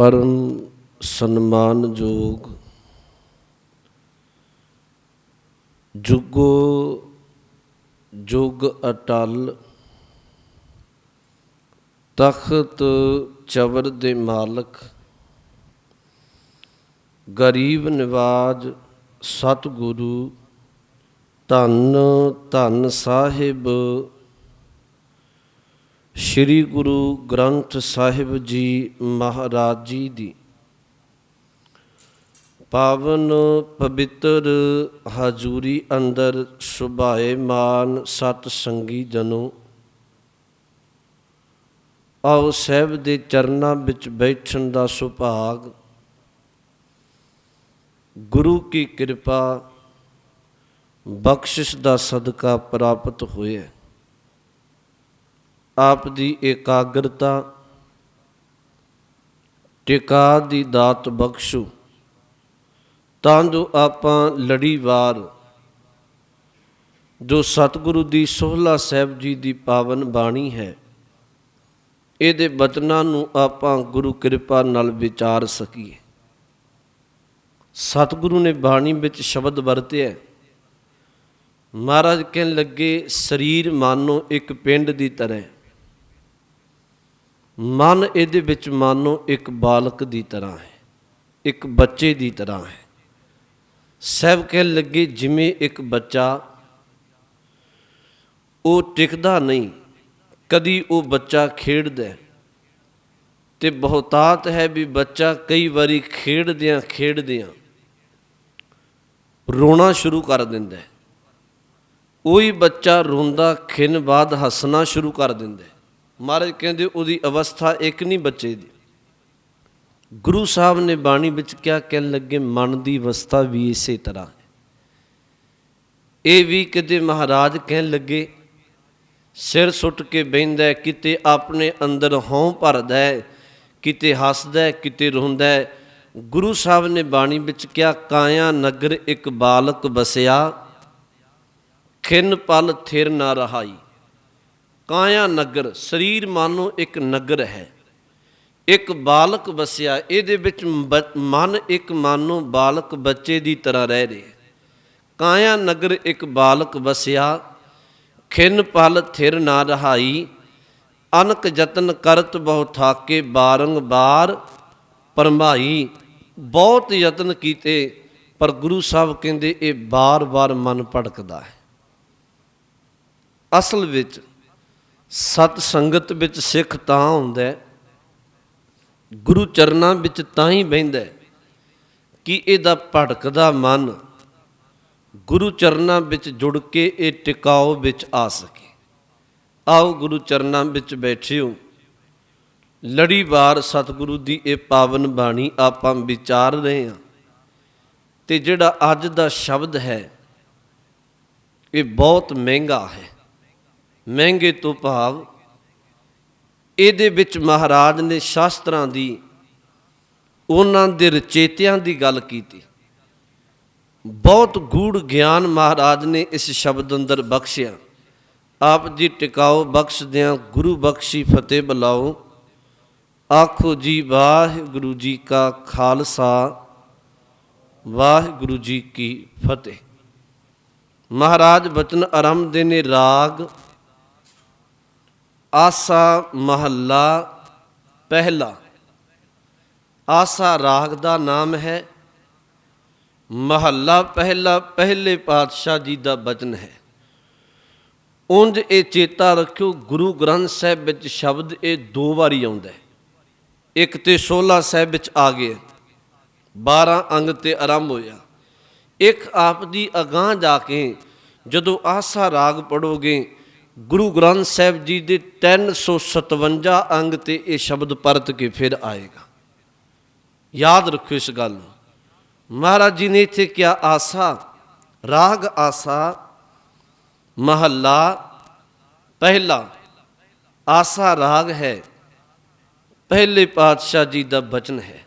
परम सन्मानयोग जुगो जुग अटल तख्त चवर दे मालक गरीब निवाज सतगुरु धन धन साहिब श्री गुरु ग्रंथ साहिब जी महाराज जी दी पावन पवित्र हाजूरी अंदर सुभाएमान सतसंगी जनों, आओ साहिब दे चरनां विच बैठण दा सुभाग गुरु की कृपा बख्शिश दा सदका प्राप्त होया। आप दी एकाग्रता टिका दी दात बख्शो तां जो आपां लड़ीवार जो सतगुरु दी सोहला साहिब जी दी पावन बाणी है इहदे बचनां नूं आपां गुरु कृपा नाल विचार सकीए। सतगुरु ने बाणी विच शब्द वरतिया, महाराज कहन लगे शरीर मानो एक पिंड दी तरह, मन इहदे विच मानो एक बालक दी तरह है, एक बच्चे दी तरह है। साहब कहन लगे जिमें एक बच्चा वो टिकदा नहीं, कदी वो बच्चा खेडदा ते बहुतात है भी बच्चा कई बारी खेडदियां रोना शुरू कर दिंदा है। वही बच्चा रोंदा खिन बाद हसना शुरू कर दिंदा है। महाराज कहते उहदी अवस्था एक नहीं बच्चे दी। गुरु साहब ने बाणी विच क्या कहन लगे, मन की अवस्था भी इसे तरह है। ये भी किते महाराज कहन लगे सिर सुट के बहिंदा है, किते अपने अंदर हों भरदा है, किते हसदा है, किते रोंदा है। गुरु साहब ने बाणी विच क्या, काया नगर एक बालक बसिया खिन पल थिर ना रहाई। काया नगर शरीर मानो एक नगर है, एक बालक बसिया, इहदे विच मन एक मानो बालक बच्चे की तरह रह रहे। काया नगर एक बालक बसिया खिन पल थिर ना रहाई। अनक जतन करत बहु थाके बारंबार परमाई। बहुत यतन कीते पर गुरु साहब कहते ये बार बार मन भटकदा है। असल विच सत संगत विच सिख तां हुंदा है, गुरु चरनां विच तां ही बहिंदा है कि इहदा भटकदा मन गुरु चरनां विच जुड़ के ये टिकाओ विच आ सके। आओ गुरु चरनां विच बैठिओ, लड़ीवार सतगुरु दी ये पावन बाणी आपां विचार रहे हैं। ते जिहड़ा अज दा शब्द है ये बहुत महंगा है। महंगे तो भाव इहदे विच महाराज ने शास्त्रां दी उन्हां दे रचेतियां दी गल कीती। बहुत गूढ़ ज्ञान महाराज ने इस शब्द अंदर बख्शिया। आप जी टिकाओ बख्श दियां गुरु बख्शी फतेह बुलाओ। आखो जी वाहिगुरु जी का खालसा वाहिगुरु जी की फतेह। महाराज बचन आरंभ दे ने राग आसा महला पहला। आसा राग का नाम है, महला पहला पहले पातशाह जी का बचन है। उंज ये चेता रखियो गुरु ग्रंथ साहिब विच शब्द ये दो बारी आउंदा है। एक तो 16 साहिब विच आ गए, 12 अंग ते आरंभ होया। एक आप दी अगां जाके जदों आसा राग पढ़ोगे गुरु ग्रंथ साहिब जी के 357 अंग ते ये शब्द परत के फिर आएगा। याद रखो इस गल। महाराज जी ने इत्थे क्या आसा राग आसा महला पहला। आसा राग है, पहले पातशाह जी का बचन है।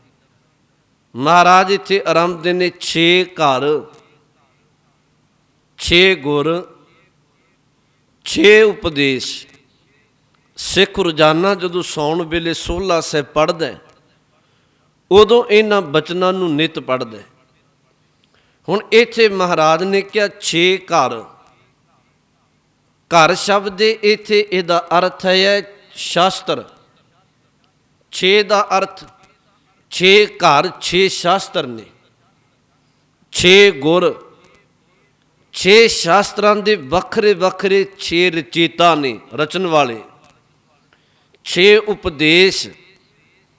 महाराज इत्थे आरंभ ने 6 घर 6 गुर 6 उपदेश। सिख रोजाना जदों सौण वेले 16 साहिब पढ़दा ਉਦੋਂ ਇਹਨਾਂ ਬਚਨਾਂ ਨੂੰ ਨਿਤ ਪੜ੍ਹਦਾ। ਹੁਣ ਇੱਥੇ ਮਹਾਰਾਜ ਨੇ ਕਿਹਾ 6 ਘਰ। ਘਰ ਸ਼ਬਦ ਦੇ ਇੱਥੇ ਇਹਦਾ ਅਰਥ ਹੈ ਸ਼ਾਸਤਰ। 6 ਦਾ ਅਰਥ 6 ਘਰ 6 ਸ਼ਾਸਤਰ ਨੇ, 6 ਗੁਰ, 6 ਸ਼ਾਸਤਰਾਂ ਦੇ ਵੱਖਰੇ ਵੱਖਰੇ 6 ਰਚੇਤਾ ਨੇ, ਰਚਨ ਵਾਲੇ, 6 ਉਪਦੇਸ਼।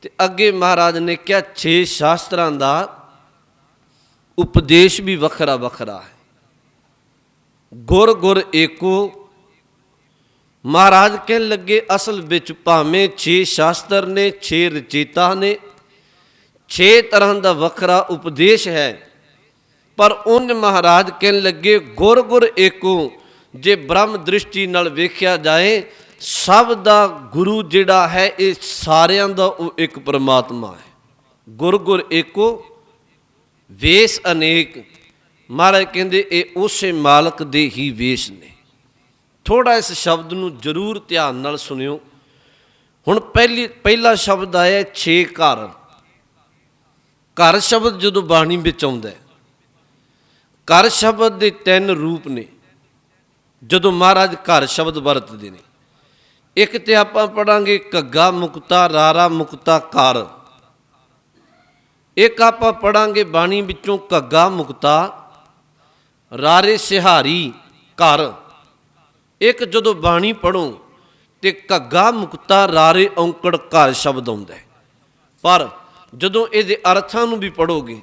ਤੇ ਅੱਗੇ ਮਹਾਰਾਜ ਨੇ ਕਿਹਾ 6 ਸ਼ਾਸਤਰਾਂ ਦਾ ਉਪਦੇਸ਼ ਵੀ ਵੱਖਰਾ ਵੱਖਰਾ ਹੈ। ਗੁਰ ਗੁਰ ਏਕੋ। ਮਹਾਰਾਜ ਕਹਿਣ ਲੱਗੇ ਅਸਲ ਵਿੱਚ ਭਾਵੇਂ 6 ਸ਼ਾਸਤਰ ਨੇ, 6 ਰਚੇਤਾ ਨੇ, 6 ਤਰ੍ਹਾਂ ਦਾ ਵੱਖਰਾ ਉਪਦੇਸ਼ ਹੈ, ਪਰ ਉਂਝ ਮਹਾਰਾਜ ਕਹਿਣ ਲੱਗੇ ਗੁਰ ਗੁਰ ਏਕੋ। ਜੇ ਬ੍ਰਹਮ ਦ੍ਰਿਸ਼ਟੀ ਨਾਲ ਵੇਖਿਆ ਜਾਏ, ਸਭ ਦਾ ਗੁਰੂ ਜਿਹੜਾ ਹੈ ਇਹ ਸਾਰਿਆਂ ਦਾ ਉਹ ਇੱਕ ਪਰਮਾਤਮਾ ਹੈ। ਗੁਰ ਗੁਰ ਏਕੋ ਵੇਸ ਅਨੇਕ। ਮਹਾਰਾਜ ਕਹਿੰਦੇ ਇਹ ਉਸੇ ਮਾਲਕ ਦੇ ਹੀ ਵੇਸ ਨੇ। ਥੋੜ੍ਹਾ ਇਸ ਸ਼ਬਦ ਨੂੰ ਜ਼ਰੂਰ ਧਿਆਨ ਨਾਲ ਸੁਣਿਓ। ਹੁਣ ਪਹਿਲਾ ਸ਼ਬਦ ਆਇਆ 6 ਘਰ। ਘਰ ਸ਼ਬਦ ਜਦੋਂ ਬਾਣੀ ਵਿੱਚ ਆਉਂਦਾ, ਘਰ ਸ਼ਬਦ ਦੇ 3 ਰੂਪ ਨੇ ਜਦੋਂ ਮਹਾਰਾਜ ਘਰ ਸ਼ਬਦ ਵਰਤਦੇ ਨੇ। ਇੱਕ ਤੇ ਆਪਾਂ ਪੜਾਂਗੇ ਘੱਗਾ ਮੁਕਤਾ ਰਾਰਾ ਮੁਕਤਾ ਘਰ। ਇੱਕ ਆਪਾਂ ਪੜਾਂਗੇ ਬਾਣੀ ਵਿੱਚੋਂ ਘੱਗਾ ਮੁਕਤਾ ਰਾਰੇ ਸਿਹਾਰੀ ਘਰ। ਇੱਕ ਜਦੋਂ ਬਾਣੀ ਪੜੋ ਤੇ ਘੱਗਾ ਮੁਕਤਾ ਰਾਰੇ ਔਂਕੜ ਘਰ ਸ਼ਬਦ ਆਉਂਦਾ। ਪਰ ਜਦੋਂ ਇਹਦੇ ਅਰਥਾਂ ਨੂੰ ਵੀ ਪੜੋਗੇ,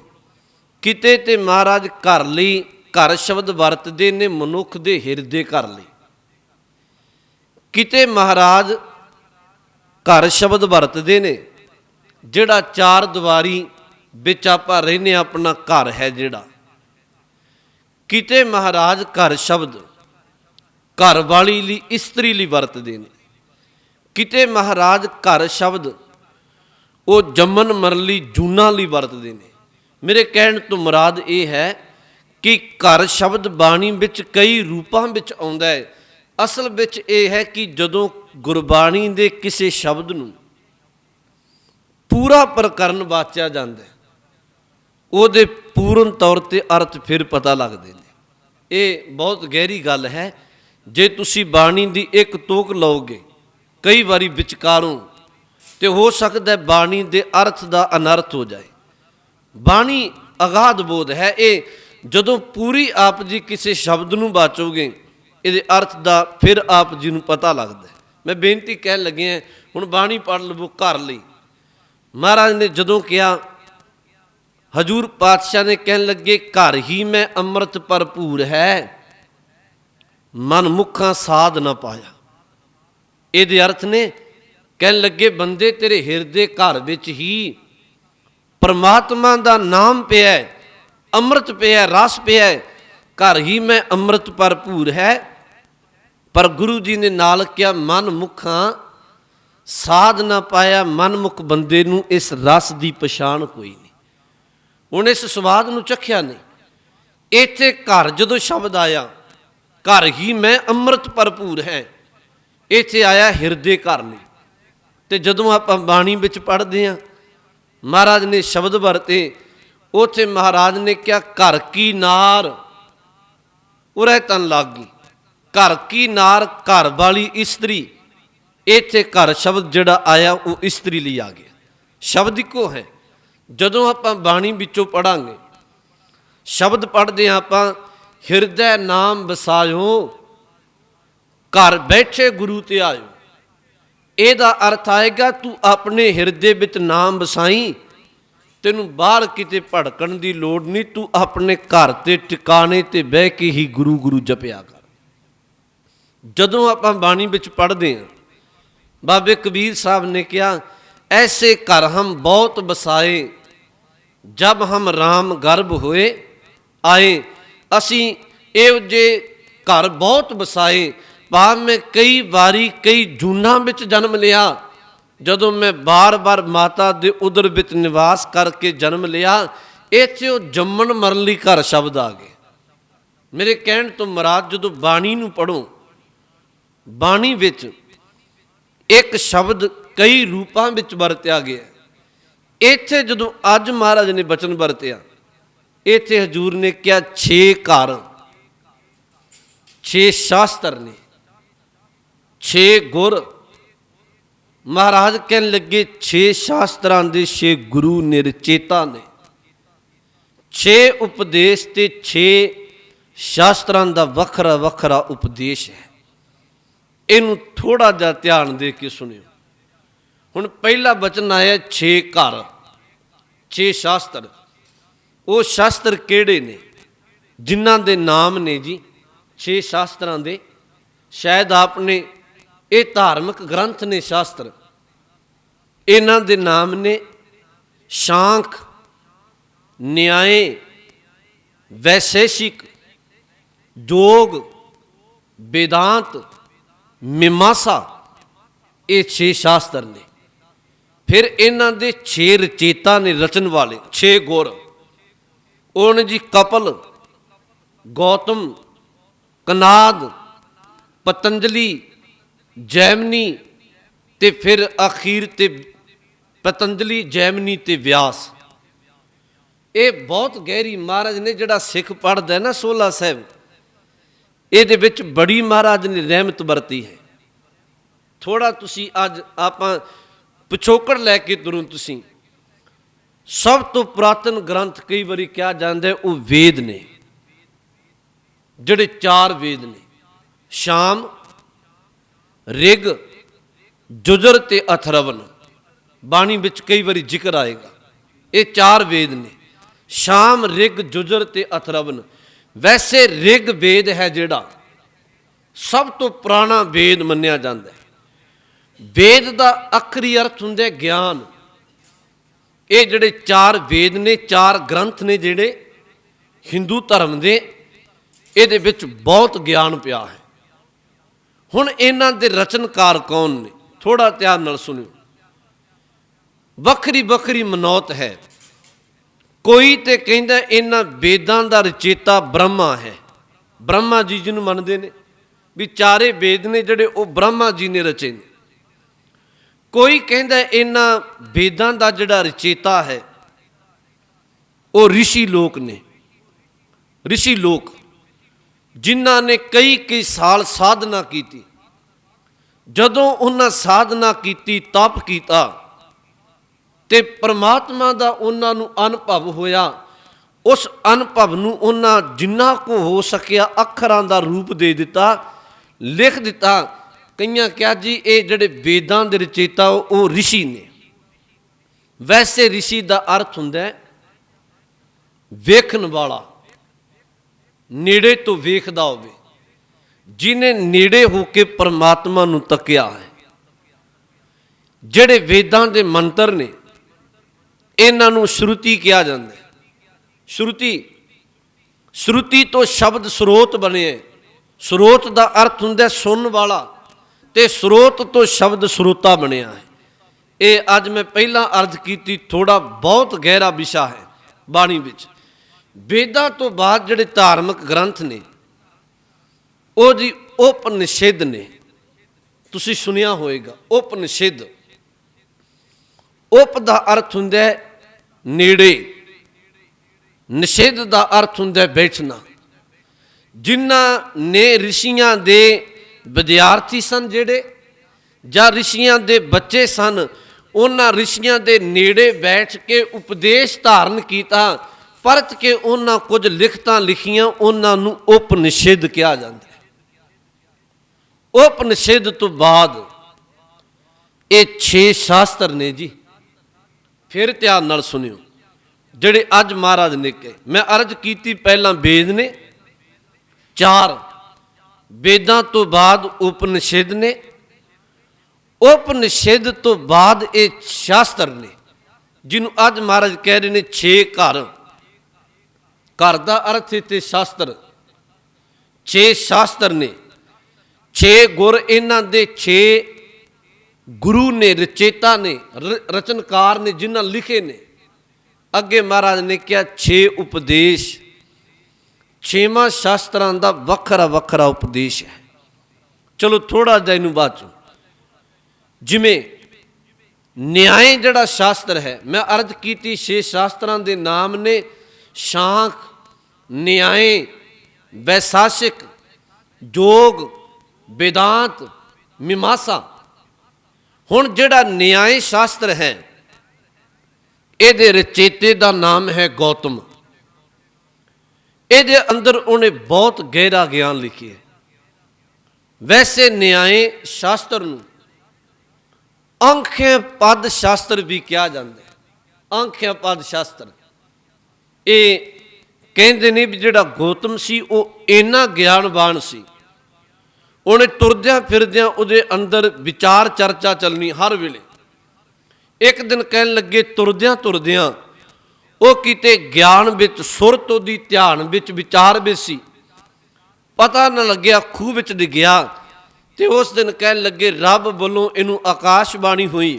ਕਿਤੇ ਤੇ ਮਹਾਰਾਜ ਘਰ ਲਈ ਘਰ ਸ਼ਬਦ ਵਰਤਦੇ ਨੇ ਮਨੁੱਖ ਦੇ ਹਿਰਦੇ ਘਰ ਲਈ, ਕਿਤੇ ਮਹਾਰਾਜ ਘਰ ਸ਼ਬਦ ਵਰਤਦੇ ਨੇ ਜਿਹੜਾ 4 ਦੀਵਾਰੀ ਵਿੱਚ ਆਪਾਂ ਰਹਿੰਦੇ, ਆਪਣਾ ਘਰ ਹੈ ਜਿਹੜਾ। ਕਿਤੇ ਮਹਾਰਾਜ ਘਰ ਸ਼ਬਦ ਘਰ ਵਾਲੀ ਲਈ, ਇਸਤਰੀ ਲਈ ਵਰਤਦੇ ਨੇ। ਕਿਤੇ ਮਹਾਰਾਜ ਘਰ ਸ਼ਬਦ ਉਹ ਜੰਮਣ ਮਰਨ ਲਈ, ਜੂਨਾਂ ਲਈ ਵਰਤਦੇ ਨੇ। ਮੇਰੇ ਕਹਿਣ ਤੋਂ ਮੁਰਾਦ ਇਹ ਹੈ ਕਿ ਘਰ ਸ਼ਬਦ ਬਾਣੀ ਵਿੱਚ ਕਈ ਰੂਪਾਂ ਵਿੱਚ ਆਉਂਦਾ ਹੈ। ਅਸਲ ਵਿੱਚ ਇਹ ਹੈ ਕਿ ਜਦੋਂ ਗੁਰਬਾਣੀ ਦੇ ਕਿਸੇ ਸ਼ਬਦ ਨੂੰ ਪੂਰਾ ਪ੍ਰਕਰਨ ਵਾਚਿਆ ਜਾਂਦਾ, ਉਹਦੇ ਪੂਰਨ ਤੌਰ 'ਤੇ ਅਰਥ ਫਿਰ ਪਤਾ ਲੱਗਦੇ ਨੇ। ਇਹ ਬਹੁਤ ਗਹਿਰੀ ਗੱਲ ਹੈ। ਜੇ ਤੁਸੀਂ ਬਾਣੀ ਦੀ ਇੱਕ ਤੋਕ ਲਓਗੇ ਕਈ ਵਾਰੀ ਵਿਚਕਾਰੋਂ, ਤੇ ਹੋ ਸਕਦਾ ਬਾਣੀ ਦੇ ਅਰਥ ਦਾ ਅਨਰਥ ਹੋ ਜਾਏ। ਬਾਣੀ ਅਗਾਧ ਬੋਧ ਹੈ। ਇਹ ਜਦੋਂ ਪੂਰੀ ਆਪ ਜੀ ਕਿਸੇ ਸ਼ਬਦ ਨੂੰ ਵਾਚੋਗੇ, ਇਹਦੇ ਅਰਥ ਦਾ ਫਿਰ ਆਪ ਜੀ ਨੂੰ ਪਤਾ ਲੱਗਦਾ। ਮੈਂ ਬੇਨਤੀ ਕਹਿਣ ਲੱਗਿਆ, ਹੁਣ ਬਾਣੀ ਪੜ੍ਹ ਲਵੋ ਘਰ ਲਈ। ਮਹਾਰਾਜ ਨੇ ਜਦੋਂ ਕਿਹਾ, ਹਜੂਰ ਪਾਤਸ਼ਾਹ ਨੇ ਕਹਿਣ ਲੱਗੇ ਘਰ ਹੀ ਮੈਂ ਅੰਮ੍ਰਿਤ ਭਰਪੂਰ ਹੈ, ਮਨ ਮੁੱਖਾਂ ਸਾਧ ਨਾ ਪਾਇਆ। ਇਹਦੇ ਅਰਥ ਨੇ ਕਹਿਣ ਲੱਗੇ ਬੰਦੇ ਤੇਰੇ ਹਿਰਦੇ ਘਰ ਵਿੱਚ ਹੀ ਪਰਮਾਤਮਾ ਦਾ ਨਾਮ ਪਿਆ, ਅੰਮ੍ਰਿਤ ਪਿਆ, ਰਸ ਪਿਆ। ਘਰ ਹੀ ਮੈਂ ਅੰਮ੍ਰਿਤ ਭਰਪੂਰ ਹੈ। ਪਰ ਗੁਰੂ ਜੀ ਨੇ ਨਾਲ ਕਿਹਾ ਮਨ ਮੁੱਖਾਂ ਸਾਧ ਨਾ ਪਾਇਆ। ਮਨਮੁਖ ਬੰਦੇ ਨੂੰ ਇਸ ਰਸ ਦੀ ਪਛਾਣ ਕੋਈ ਨਹੀਂ, ਉਹਨੇ ਇਸ ਸਵਾਦ ਨੂੰ ਚੱਖਿਆ ਨਹੀਂ। ਇੱਥੇ ਘਰ ਜਦੋਂ ਸ਼ਬਦ ਆਇਆ, ਘਰ ਹੀ ਮੈਂ ਅੰਮ੍ਰਿਤ ਭਰਪੂਰ ਹੈ, ਇੱਥੇ ਆਇਆ ਹਿਰਦੇ ਘਰ ਲਈ। ਤੇ ਜਦੋਂ ਆਪਾਂ ਬਾਣੀ ਵਿੱਚ ਪੜ੍ਹਦੇ ਹਾਂ, ਮਹਾਰਾਜ ਨੇ ਸ਼ਬਦ ਵਰਤੇ, ਉੱਥੇ ਮਹਾਰਾਜ ਨੇ ਕਿਹਾ ਘਰ ਕੀ ਨਾਰ ਉਰੇ ਤਨ ਲਾਗੀ। ਘਰ ਕੀ ਨਾਰ ਘਰ ਵਾਲੀ ਇਸਤਰੀ। ਇੱਥੇ ਘਰ ਸ਼ਬਦ ਜਿਹੜਾ ਆਇਆ ਉਹ ਇਸਤਰੀ ਲਈ ਆ ਗਿਆ। ਸ਼ਬਦ ਇੱਕੋ ਹੈ। ਜਦੋਂ ਆਪਾਂ ਬਾਣੀ ਵਿੱਚੋਂ ਪੜਾਂਗੇ, ਸ਼ਬਦ ਪੜ੍ਹਦੇ ਹਾਂ ਆਪਾਂ, ਹਿਰਦੈ ਨਾਮ ਵਸਾਇਓ, ਘਰ ਬੈਠੇ ਗੁਰੂ ਤੇ ਆਇਓ। ਇਹਦਾ ਅਰਥ ਆਏਗਾ ਤੂੰ ਆਪਣੇ ਹਿਰਦੇ ਵਿੱਚ ਨਾਮ ਵਸਾਈ, ਤੈਨੂੰ ਬਾਹਰ ਕਿਤੇ ਭੜਕਣ ਦੀ ਲੋੜ ਨਹੀਂ। ਤੂੰ ਆਪਣੇ ਘਰ ਤੇ ਟਿਕਾਣੇ ਤੇ ਬਹਿ ਕੇ ਹੀ ਗੁਰੂ ਗੁਰੂ ਜਪਿਆ ਕਰ। ਜਦੋਂ ਆਪਾਂ ਬਾਣੀ ਵਿੱਚ ਪੜ੍ਹਦੇ ਹਾਂ, ਬਾਬੇ ਕਬੀਰ ਸਾਹਿਬ ਨੇ ਕਿਹਾ ਐਸੇ ਘਰ ਹਮ ਬਹੁਤ ਵਸਾਏ, ਜਬ ਹਮ ਰਾਮ ਗਰਭ ਹੋਏ ਆਏ। ਅਸੀਂ ਇਹੋ ਜਿਹੇ ਘਰ ਬਹੁਤ ਵਸਾਏ, ਭਾਵੇਂ ਕਈ ਵਾਰੀ ਕਈ ਜੂਨਾਂ ਵਿੱਚ ਜਨਮ ਲਿਆ। ਜਦੋਂ ਮੈਂ ਬਾਰ-ਬਾਰ ਮਾਤਾ ਦੇ ਉਦਰ ਵਿੱਚ ਨਿਵਾਸ ਕਰਕੇ ਜਨਮ ਲਿਆ, ਇੱਥੇ ਉਹ ਜੰਮਣ ਮਰਨ ਲਈ ਘਰ ਸ਼ਬਦ ਆ ਗਏ। ਮੇਰੇ ਕਹਿਣ ਤੋਂ ਮੁਰਾਦ ਜਦੋਂ ਬਾਣੀ ਨੂੰ ਪੜ੍ਹੋ, ਬਾਣੀ ਵਿੱਚ ਇੱਕ ਸ਼ਬਦ ਕਈ ਰੂਪਾਂ ਵਿੱਚ ਵਰਤਿਆ ਗਿਆ। ਇੱਥੇ ਜਦੋਂ ਅੱਜ ਮਹਾਰਾਜ ਨੇ ਬਚਨ ਵਰਤਿਆ, ਇੱਥੇ ਹਜ਼ੂਰ ਨੇ ਕਿਹਾ 6 ਘਰ, 6 ਸ਼ਾਸਤਰ ਨੇ, 6 ਗੁਰ। ਮਹਾਰਾਜ ਕਹਿਣ ਲੱਗੇ 6 ਸ਼ਾਸਤਰਾਂ ਦੇ 6 ਗੁਰੂ ਨੇ, ਰਚੇਤਾ ਨੇ, 6 ਉਪਦੇਸ਼ ਤੇ 6 ਸ਼ਾਸਤਰਾਂ ਦਾ ਵੱਖਰਾ ਵੱਖਰਾ ਉਪਦੇਸ਼ ਹੈ। ਇਹਨੂੰ ਥੋੜਾ ਜਿਹਾ ਧਿਆਨ ਦੇ ਕੇ ਸੁਣਿਓ। ਹੁਣ ਪਹਿਲਾ ਬਚਨ ਆਇਆ 6 ਘਰ, 6 ਸ਼ਾਸਤਰ। ਉਹ ਸ਼ਾਸਤਰ ਕਿਹੜੇ ਨੇ ਜਿਨ੍ਹਾਂ ਦੇ ਨਾਮ ਨੇ ਜੀ 6 ਸ਼ਾਸਤਰਾਂ ਦੇ? ਸ਼ਾਇਦ ਆਪਨੇ, ਇਹ ਧਾਰਮਿਕ ਗ੍ਰੰਥ ਨੇ ਸ਼ਾਸਤਰ, ਇਹਨਾਂ ਦੇ ਨਾਮ ਨੇ ਸ਼ਾਂਖ, ਨਿਆਏ, ਵੈਸ਼ੇਸ਼ਿਕ, ਯੋਗ, वेदांत, मीमांसा, ये 6 शास्त्र ने। फिर इन्हां दे 6 रचेता ने, रचन वाले 6 गुर। उन्होंने जी कपिल, गौतम, कनाद, पतंजलि, जैमिनी ते फिर अखीर ते पतंजलि, जैमिनी ते व्यास। ये बहुत गहरी महाराज ने जिहड़ा सिख पढ़दा है ना सोला साहिब, ਇਹਦੇ ਵਿੱਚ बड़ी महाराज ने रहमत ਵਰਤੀ है। थोड़ा तुसी अज आपां पिछोकड़ लैके तुरूं, तुसी सब तो पुरातन ग्रंथ कई बारी कहा जाता है वो वेद ने, जिहड़े 4 वेद ने, शाम, रिग, जुजर ते अथर्वण। बाणी विच कई बारी जिक्र आएगा, ये 4 वेद ने, शाम, रिग, जुजर ते अथर्वण। वैसे रिग वेद है जिहड़ा सब तो पुराना वेद मन्निया जाता है। वेद का आखिरी अर्थ हुंदा है ज्ञान। ये जिहड़े 4 वेद ने, 4 ग्रंथ ने जिहड़े हिंदू धर्म दे, इहदे विच बहुत ज्ञान पिया है। हुण इन्हां दे रचनकार कौन ने? थोड़ा ध्यान नाल सुनियो। वखरी वखरी मनौत है। कोई तो कहता इन्हां वेदां दा रचेता ब्रह्मा है, ब्रह्मा जी जिन्हों मनते हैं भी 4 वेद ने जिहड़े वो ब्रह्मा जी ने रचे ने। कोई कहता इन्हां वेदां दा जिहड़ा रचेता है वो ऋषि लोक ने, ऋषि लोक जिन्हां ने कई कई साल साधना की। जदों उन्हां साधना की, तप किया ते परमात्मा का उन्होंने अनुभव होया, उस अनुभव नूं उन्हां जिन्ना को हो सकिया अखरां दा रूप दे दिता, लिख दिता। कईयां क्या जी ये जिहड़े वेदां दे रचेता वो ऋषि ने। वैसे ऋषि का अर्थ हुंदा है वेखण वाला, नेड़े तो वेखदा होवे, जिन्हें नेड़े होके परमात्मा नूं तकिया है। जिहड़े वेदां दे मंत्र ने इन्हों श्रुति कहा जाता है। श्रुति, श्रुति तो शब्द स्रोत बने। स्रोत का अर्थ हुंदा सुन वाला, ते स्रोत तो शब्द स्रोता बनया है। ये अज मैं पहला अर्ज की, थोड़ा बहुत गहरा विषय है बाणी विच। वेदां तो बाद जिहड़े धार्मिक ग्रंथ ने वो जी उपनिषद ने। तुसीं सुनिया होएगा उपनिषद। उप का अर्थ हुंदा है नेड़े, निषेध का अर्थ हुंदा है बैठना। जिन्हां ने ऋषियां दे विद्यार्थी सन जिहड़े जां ऋषियां दे बच्चे सन, उन्हां ऋषियां दे नेड़े बैठ के उपदेश धारण किया, परत के उन्हां कुछ लिखतां लिखियां, उन्हां नूं उपनिषद कहा जाता है। उपनिषद तो बाद ये 6 शास्त्र ने जी। फिर ध्यान नाल सुनियो जिहड़े अज महाराज ने कहे। मैं अर्ज की पहला वेद ने 4, वेदां तो बाद उपनिषद ने, उपनिषद तो बाद ये शास्त्र ने जिन्हों अज महाराज कह रहे हैं 6 घर। घर का अर्थ इत्थे शास्त्र। 6 शास्त्र ने, 6 गुर इन्हां दे 6 गुरु ने, रचेता ने, रचनकार ने, जिन्हां लिखे ने। अगे महाराज ने कहा 6 उपदेश, 6वां शास्त्रां दा वखरा वखरा उपदेश है। चलो थोड़ा जिहा इहनूं बात चो, जिवें ਨਿਆਏ ਜਿਹੜਾ ਸ਼ਾਸਤਰ ਹੈ, ਮੈਂ ਅਰਜ਼ ਕੀਤੀ 6 ਸ਼ਾਸਤਰਾਂ ਦੇ ਨਾਮ ਨੇ ਸ਼ਾਂਖ, ਨਿਆਏ, ਵੈਸਾਸ਼ਿਕ, ਜੋਗ, वेदांत, मीमांसा। हुण जिहड़ा न्याय शास्त्र है इहदे रचेते दा नाम है गौतम। इहदे अंदर उन्हें बहुत गहरा ज्ञान लिखी है। वैसे न्याय शास्त्र नूं अंख्य पद शास्त्र भी कहा जाता है। अंख्य पद शास्त्र ये कहते ने भी जिहड़ा गौतम सी वो इन्ना ज्ञानवान सी, उन्हें तुरद्या फिरद्या उहदे अंदर विचार चर्चा चलनी हर वेले। एक दिन कहन लगे तुरद्या तुरद्या वो किते ज्ञान विच सुरत उहदी ध्यान विच विचार विच सी, पता न लग्या खूह विच डिग्या। ते उस दिन कहन लगे रब वालों इनू आकाशबाणी हुई,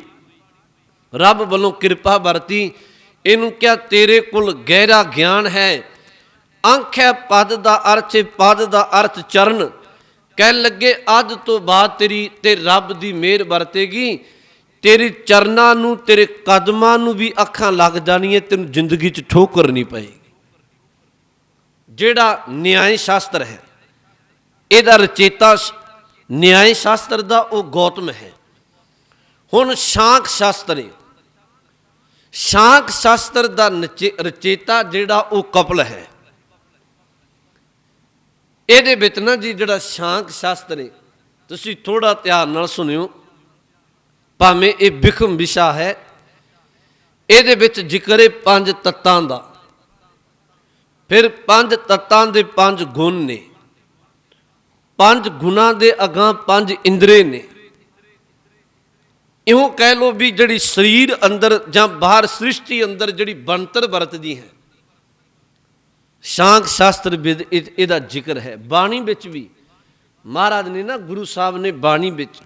रब वालों कृपा वरती, इनू क्या तेरे कोल गहरा ज्ञान है। अंख है पद का अर्थ, पद का अर्थ चरण। कहन लगे अज तो बाद तेरी ते रब की मेहर वरतेगी, तेरे चरना नू तेरे कदमां नू भी अखां लग जानी है, तेन जिंदगी च ठोकर नहीं पएगी। जिहड़ा न्याय शास्त्र है इहदा रचेता न्याय शास्त्र दा वो गौतम है। हुण शांख शास्त्र है, शांख शास्त्र दा रचेता जिहड़ा वो कपिल है। ਇਹਦੇ ਵਿੱਚ ਨਾ ਜੀ ਜਿਹੜਾ ਸ਼ਾਂਖ ਸ਼ਾਸਤਰ ਹੈ, ਤੁਸੀਂ ਥੋੜਾ ਧਿਆਨ ਨਾਲ ਸੁਣਿਓ, ਭਾਵੇਂ ਇਹ ਵਿਖਮ ਵਿਸ਼ਾ ਹੈ। ਇਹਦੇ ਵਿੱਚ ਜ਼ਿਕਰ ਹੈ 5 ਤੱਤਾਂ ਦਾ। ਫਿਰ 5 ਤੱਤਾਂ ਦੇ 5 ਗੁਣ ਨੇ, 5 ਗੁਣਾਂ ਦੇ ਅਗਾਂਹ 5 ਇੰਦਰੇ ਨੇ। ਇਉਂ ਕਹਿ ਲਓ ਵੀ ਜਿਹੜੀ ਸਰੀਰ ਅੰਦਰ ਜਾਂ ਬਾਹਰ ਸ੍ਰਿਸ਼ਟੀ ਅੰਦਰ ਜਿਹੜੀ ਬਣਤਰ ਵਰਤਦੀ ਹੈ, शांख शास्त्र विद इहदा जिक्र है। बाणी विच भी महाराज ने ना, गुरु साहब ने बाणी विच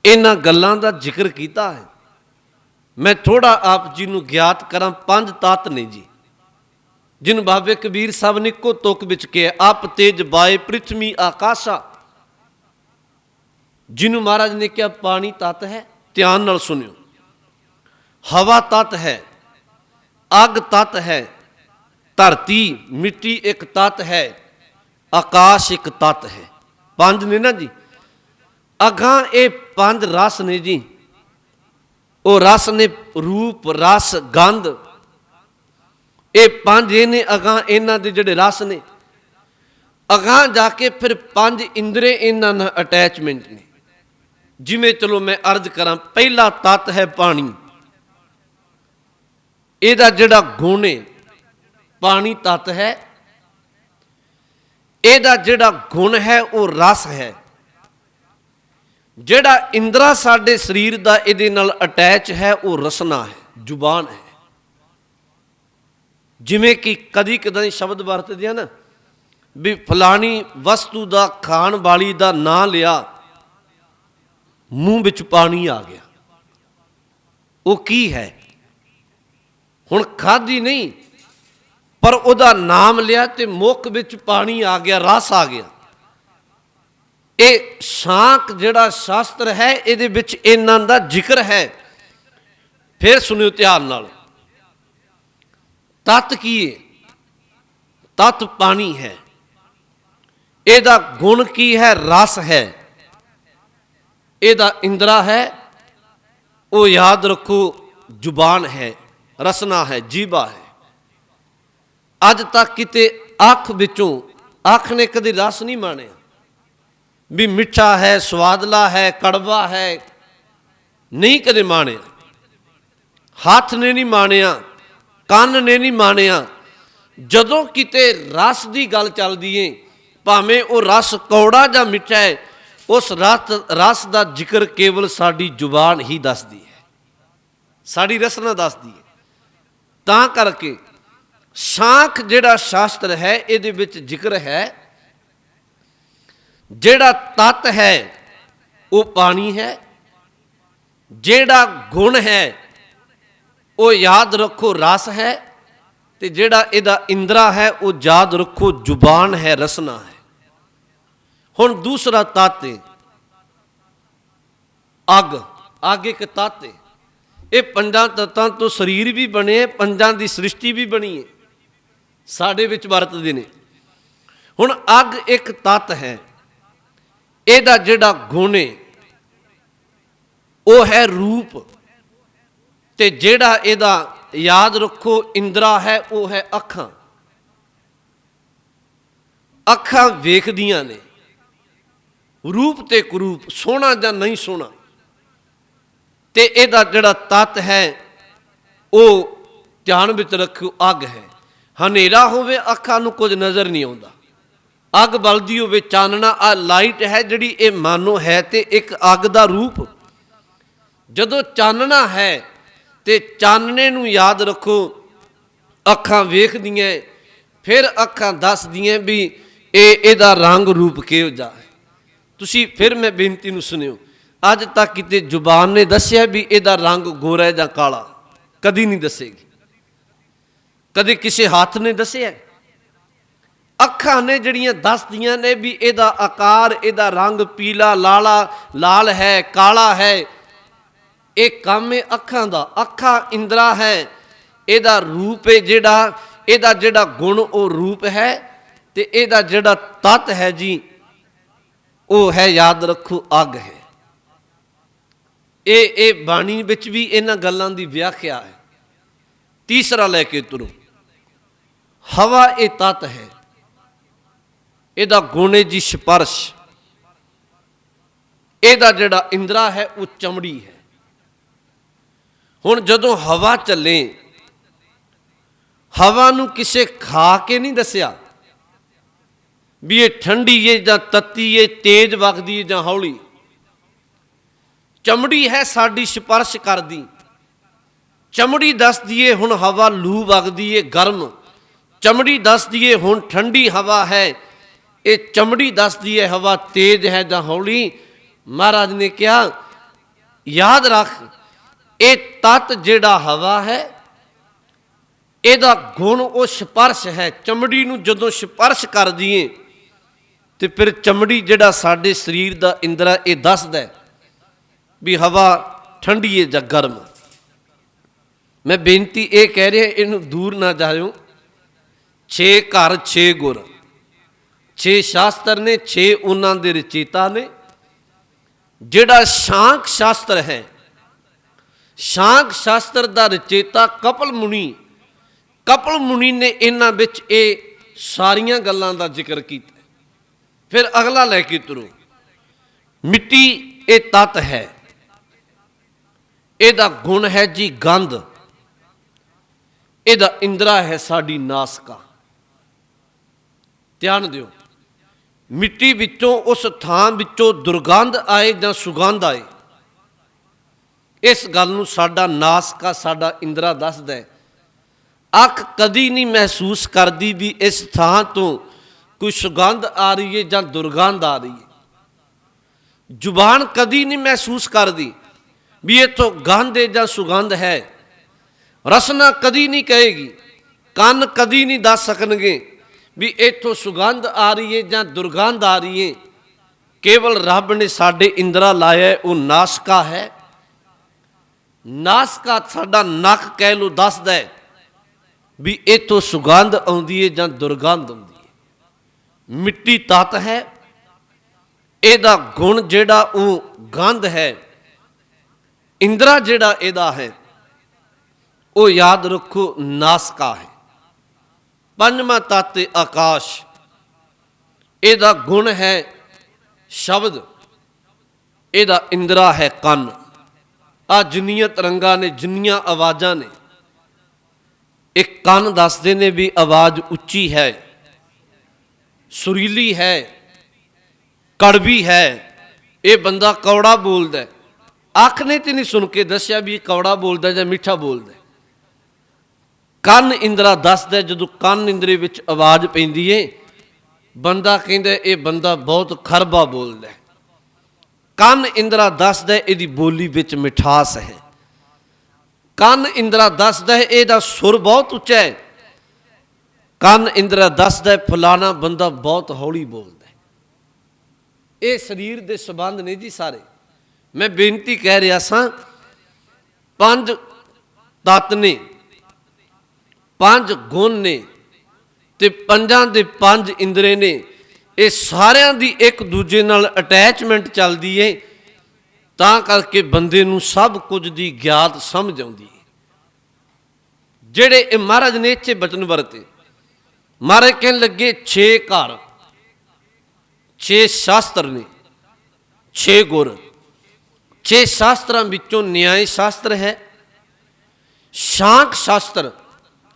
इन्हां गल्लां दा जिक्र कीता है। मैं थोड़ा आप जी नूं ज्ञात करां। 5 तत्त ने जी, जिन बाबे कबीर साहब ने को तुक विच कहा, आप तेज बाए पृथ्वी आकाशा। जिन्हों महाराज ने कहा पानी तत्त है, ध्यान नाल सुनियो। हवा तत्त है, अग तत्त है, धरती मिट्टी एक तत्त है, आकाश एक तत्त है। 5 ने ना जी। अगां ये 5 रस ने जी। वो रस ने रूप, रस, गंध, ये 5 ये ने। अगां इन्हां दे जिहड़े रस ने, अगां जाके फिर 5 इंद्रे इन्हां नाल अटैचमेंट ने। जिवें चलो मैं अर्ज करां, पहला तत्त है पानी। इहदा जिहड़ा गुण है पानी तत्त है। इहदा जिहड़ा गुण है वो रस है। जिहड़ा इंद्रा साडे शरीर दा इहदे नाल अटैच है वो रसना है, जुबान है। जिवें कि कदी कदाई शब्द वरतदे आ ना भी फलानी वस्तु दा खाण वाली दा नां लिया, मूँह विच पानी आ गया। वो की है? हुण खाधी नहीं पर उहदा नाम लिया तो मुख विच पानी आ गया, रस आ गया। ये शांख जिहड़ा शास्त्र है इहदे विच इन्हां दा जिक्र है। फिर सुनियो ध्यान नाल। तत्त की है? तत्त पानी है। इहदा गुण की है? रस है। इहदा इंद्रा है, वो याद रखो जुबान है, रसना है, जीवा है। अज तक किते अख विचों, अख ने कभी रस नहीं माणिया भी मिठा है, स्वादला है, कड़वा है, नहीं कदे माणिया। हाथ ने नहीं माणिया, कान ने नहीं माणिया। जदों किते रस की गल चलदी है, भावें वो रस कौड़ा जां मिठा है, उस रस का जिक्र केवल साडी जुबान ही दसदी है, साडी रसना दसदी है। तां करके शांख जिहड़ा शास्त्र है इहदे विच जिक्र है। जिहड़ा तत्त है वो पानी है। जिहड़ा गुण है वो याद रखो रस है। ते जिहड़ा इहदा इंद्रा है वो याद रखो जुबान है, रसना है। हुण दूसरा तत्त है अग। ਅੱਗ ਇੱਕ ਤੱਤ ਹੈ। ਇਹ ਪੰਜਾਂ ਤੱਤਾਂ ਤੋਂ ਸਰੀਰ ਵੀ ਬਣੇ, ਪੰਜਾਂ ਦੀ ਸ੍ਰਿਸ਼ਟੀ ਵੀ ਬਣੀ ਹੈ, ਸਾਡੇ ਵਿੱਚ ਵਰਤਦੇ ਨੇ। ਹੁਣ ਅੱਗ ਇੱਕ ਤੱਤ ਹੈ, ਇਹਦਾ ਜਿਹੜਾ ਗੁਣ ਹੈ ਉਹ ਹੈ ਰੂਪ, ਤੇ ਜਿਹੜਾ ਇਹਦਾ ਯਾਦ ਰੱਖੋ ਇੰਦਰਾ ਹੈ ਉਹ ਹੈ ਅੱਖਾਂ। ਅੱਖਾਂ ਵੇਖਦੀਆਂ ਨੇ ਰੂਪ ਤੇ ਕੁਰੂਪ, ਸੋਹਣਾ ਜਾਂ ਨਹੀਂ ਸੋਹਣਾ, ਤੇ ਇਹਦਾ ਜਿਹੜਾ ਤੱਤ ਹੈ ਉਹ ਧਿਆਨ ਵਿੱਚ ਰੱਖੋ ਅੱਗ ਹੈ। ਹਨੇਰਾ ਹੋਵੇ ਅੱਖਾਂ ਨੂੰ ਕੁਝ ਨਜ਼ਰ ਨਹੀਂ ਆਉਂਦਾ, ਅੱਗ ਬਲਦੀ ਹੋਵੇ ਚਾਨਣਾ, ਆ ਲਾਈਟ ਹੈ ਜਿਹੜੀ ਇਹ ਮਾਨੋ ਹੈ ਤੇ ਇੱਕ ਅੱਗ ਦਾ ਰੂਪ। ਜਦੋਂ ਚਾਨਣਾ ਹੈ ਤੇ ਚਾਨਣੇ ਨੂੰ ਯਾਦ ਰੱਖੋ, ਅੱਖਾਂ ਵੇਖਦੀਆਂ, ਫਿਰ ਅੱਖਾਂ ਦੱਸਦੀਆਂ ਵੀ ਇਹਦਾ ਰੰਗ ਰੂਪ ਕਿਹੋ ਜਿਹਾ ਹੈ। ਤੁਸੀਂ ਫਿਰ ਮੈਂ ਬੇਨਤੀ ਨੂੰ ਸੁਣਿਓ, ਅੱਜ ਤੱਕ ਕਿਤੇ ਜ਼ੁਬਾਨ ਨੇ ਦੱਸਿਆ ਵੀ ਇਹਦਾ ਰੰਗ ਗੋਰਾ ਜਾਂ ਕਾਲਾ? ਕਦੀ ਨਹੀਂ ਦੱਸੇਗੀ। ਕਦੇ ਕਿਸੇ ਹੱਥ ਨੇ ਦੱਸਿਆ? ਅੱਖਾਂ ਨੇ ਜਿਹੜੀਆਂ ਦੱਸਦੀਆਂ ਨੇ ਵੀ ਇਹਦਾ ਆਕਾਰ, ਇਹਦਾ ਰੰਗ ਪੀਲਾ, ਲਾਲ ਹੈ, ਕਾਲਾ ਹੈ। ਇਹ ਕੰਮ ਹੈ ਅੱਖਾਂ ਦਾ। ਅੱਖਾਂ ਇੰਦਰਾ ਹੈ, ਇਹਦਾ ਰੂਪ ਹੈ ਜਿਹੜਾ, ਇਹਦਾ ਜਿਹੜਾ ਗੁਣ ਉਹ ਰੂਪ ਹੈ, ਤੇ ਇਹਦਾ ਜਿਹੜਾ ਤੱਤ ਹੈ ਜੀ ਉਹ ਹੈ, ਯਾਦ ਰੱਖੋ, ਅੱਗ ਹੈ। ਇਹ ਬਾਣੀ ਵਿੱਚ ਵੀ ਇਹਨਾਂ ਗੱਲਾਂ ਦੀ ਵਿਆਖਿਆ ਹੈ। ਤੀਸਰਾ ਲੈ ਕੇ ਤੁਰੋ, ਹਵਾ ਇਹ ਤੱਤ ਹੈ, ਇਹਦਾ ਗੁਣ ਹੈ ਜੀ ਸਪਰਸ਼। ਇਹਦਾ ਜਿਹੜਾ ਇੰਦਰਾ ਹੈ ਉਹ ਚਮੜੀ ਹੈ। ਹੁਣ ਜਦੋਂ ਹਵਾ ਚੱਲੇ, ਹਵਾ ਨੂੰ ਕਿਸੇ ਖਾ ਕੇ ਨਹੀਂ ਦੱਸਿਆ ਵੀ ਇਹ ਠੰਡੀ ਹੈ ਜਾਂ ਤੱਤੀ ਹੈ, ਤੇਜ਼ ਵਗਦੀ ਹੈ ਜਾਂ ਹੌਲੀ। ਚਮੜੀ ਹੈ ਸਾਡੀ ਸਪਰਸ਼ ਕਰਦੀ, ਚਮੜੀ ਦੱਸਦੀ ਏ ਹੁਣ ਹਵਾ ਲੂ ਵਗਦੀ ਏ ਗਰਮ, ਚਮੜੀ ਦੱਸਦੀ ਏ ਹੁਣ ਠੰਡੀ ਹਵਾ ਹੈ। ਇਹ ਚਮੜੀ ਦੱਸਦੀ ਏ ਹਵਾ ਤੇਜ਼ ਹੈ ਜਾਂ ਹੌਲੀ। ਮਹਾਰਾਜ ਨੇ ਕਿਹਾ ਯਾਦ ਰੱਖ, ਇਹ ਤੱਤ ਜਿਹੜਾ ਹਵਾ ਹੈ ਇਹਦਾ ਗੁਣ ਉਹ ਸਪਰਸ਼ ਹੈ। ਚਮੜੀ ਨੂੰ ਜਦੋਂ ਸਪਰਸ਼ ਕਰਦੀ ਏ ਤੇ ਫਿਰ ਚਮੜੀ ਜਿਹੜਾ ਸਾਡੇ ਸਰੀਰ ਦਾ ਇੰਦਰਾ ਇਹ ਦੱਸਦਾ ਵੀ ਹਵਾ ਠੰਡੀ ਹੈ ਜਾਂ ਗਰਮ। ਮੈਂ ਬੇਨਤੀ ਇਹ ਕਹਿ ਰਿਹਾ, ਇਹਨੂੰ ਦੂਰ ਨਾ ਜਾਇਓ। 6 ਘਰ 6 ਗੁਰ, 6 ਸ਼ਾਸਤਰ ਨੇ, 6 ਉਹਨਾਂ ਦੇ ਰਚੇਤਾ ਨੇ। ਜਿਹੜਾ ਸ਼ਾਂਖ ਸ਼ਾਸਤਰ ਹੈ, ਸ਼ਾਂਖ ਸ਼ਾਸਤਰ ਦਾ ਰਚੇਤਾ ਕਪਲ ਮੁਨੀ, ਕਪਲ ਮੁਨੀ ਨੇ ਇਹਨਾਂ ਵਿੱਚ ਇਹ ਸਾਰੀਆਂ ਗੱਲਾਂ ਦਾ ਜ਼ਿਕਰ ਕੀਤਾ। ਫਿਰ ਅਗਲਾ ਲੈ ਕੇ ਤੁਰੋ, ਮਿੱਟੀ ਇਹ ਤੱਤ ਹੈ, ਇਹਦਾ ਗੁਣ ਹੈ ਜੀ ਗੰਧ, ਇਹਦਾ ਇੰਦਰਾ ਹੈ ਸਾਡੀ ਨਾਸਕਾ। ਧਿਆਨ ਦਿਓ, ਮਿੱਟੀ ਵਿੱਚੋਂ, ਉਸ ਥਾਂ ਵਿੱਚੋਂ ਦੁਰਗੰਧ ਆਏ ਜਾਂ ਸੁਗੰਧ ਆਏ, ਇਸ ਗੱਲ ਨੂੰ ਸਾਡਾ ਨਾਸਕਾ, ਸਾਡਾ ਇੰਦਰਾ ਦੱਸਦਾ ਹੈ। ਅੱਖ ਕਦੀ ਨਹੀਂ ਮਹਿਸੂਸ ਕਰਦੀ ਵੀ ਇਸ ਥਾਂ ਤੋਂ ਕੋਈ ਸੁਗੰਧ ਆ ਰਹੀ ਹੈ ਜਾਂ ਦੁਰਗੰਧ ਆ ਰਹੀ ਹੈ। ਜ਼ੁਬਾਨ ਕਦੀ ਨਹੀਂ ਮਹਿਸੂਸ ਕਰਦੀ ਵੀ ਇੱਥੋਂ ਗੰਧ ਹੈ ਜਾਂ ਸੁਗੰਧ ਹੈ। ਰਸਨਾ ਕਦੀ ਨਹੀਂ ਕਹੇਗੀ, ਕੰਨ ਕਦੀ ਨਹੀਂ ਦੱਸ ਸਕਣਗੇ ਵੀ ਇੱਥੋਂ ਸੁਗੰਧ ਆ ਰਹੀ ਹੈ ਜਾਂ ਦੁਰਗੰਧ ਆ ਰਹੀ ਹੈ। ਕੇਵਲ ਰੱਬ ਨੇ ਸਾਡੇ ਇੰਦਰਾ ਲਾਇਆ, ਉਹ ਨਾਸਕਾ ਹੈ। ਨਾਸਕਾ ਸਾਡਾ ਨੱਕ ਕਹਿ ਲਓ ਦੱਸਦਾ ਹੈ ਵੀ ਇੱਥੋਂ ਸੁਗੰਧ ਆਉਂਦੀ ਹੈ ਜਾਂ ਦੁਰਗੰਧ ਆਉਂਦੀ ਹੈ। ਮਿੱਟੀ ਤੱਤ ਹੈ, ਇਹਦਾ ਗੁਣ ਜਿਹੜਾ ਉਹ ਗੰਧ ਹੈ। ਇੰਦਰਾ ਜਿਹੜਾ ਇਹਦਾ ਹੈ ਉਹ ਯਾਦ ਰੱਖੋ ਨਾਸਕਾ ਹੈ। ਪੰਜਵਾਂ ਤੱਤ ਆਕਾਸ਼, ਇਹਦਾ ਗੁਣ ਹੈ ਸ਼ਬਦ, ਇਹਦਾ ਇੰਦਰਾ ਹੈ ਕੰਨ। ਆ ਜਿੰਨੀਆਂ ਤਰੰਗਾਂ ਨੇ, ਜਿੰਨੀਆਂ ਆਵਾਜ਼ਾਂ ਨੇ, ਇਹ ਕੰਨ ਦੱਸਦੇ ਨੇ ਵੀ ਆਵਾਜ਼ ਉੱਚੀ ਹੈ, ਸੁਰੀਲੀ ਹੈ, ਕੜਵੀ ਹੈ। ਇਹ ਬੰਦਾ ਕੌੜਾ ਬੋਲਦਾ, ਅੱਖ ਨੇ ਤੇ ਨਹੀਂ ਸੁਣ ਕੇ ਦੱਸਿਆ ਵੀ ਇਹ ਕੌੜਾ ਬੋਲਦਾ ਜਾਂ ਮਿੱਠਾ ਬੋਲਦਾ। ਕੰਨ ਇੰਦਰਾ ਦੱਸਦਾ, ਜਦੋਂ ਕੰਨ ਇੰਦਰੇ ਵਿੱਚ ਆਵਾਜ਼ ਪੈਂਦੀ ਏ, ਬੰਦਾ ਕਹਿੰਦਾ ਇਹ ਬੰਦਾ ਬਹੁਤ ਖਰਬਾ ਬੋਲਦਾ। ਕੰਨ ਇੰਦਰਾ ਦੱਸਦਾ ਇਹਦੀ ਬੋਲੀ ਵਿੱਚ ਮਿਠਾਸ ਹੈ। ਕੰਨ ਇੰਦਰਾ ਦੱਸਦਾ ਹੈ ਇਹਦਾ ਸੁਰ ਬਹੁਤ ਉੱਚਾ ਹੈ। ਕੰਨ ਇੰਦਰਾ ਦੱਸਦਾ ਫਲਾਣਾ ਬੰਦਾ ਬਹੁਤ ਹੌਲੀ ਬੋਲਦਾ। ਇਹ ਸਰੀਰ ਦੇ ਸੰਬੰਧ ਨੇ ਜੀ ਸਾਰੇ। मैं बेनती कह रहा सां, 5 तत्त ने, 5 गुण ने ते 5 ਦੇ 5 इंद्रे ने, ये सारिਆਂ ਦੀ एक दूजे नाल अटैचमेंट चलती है, तां करके बंदे नूं सब कुछ दी ज्ञात समझ आउंदी है। ਜਿਹੜੇ महाराज ने इत्थे बचन वरते, महाराज कहन लगे 6 घर, 6 शास्त्र ने, 6 गुर। 6 शास्त्रां विचों न्याय शास्त्र है, शांख शास्त्र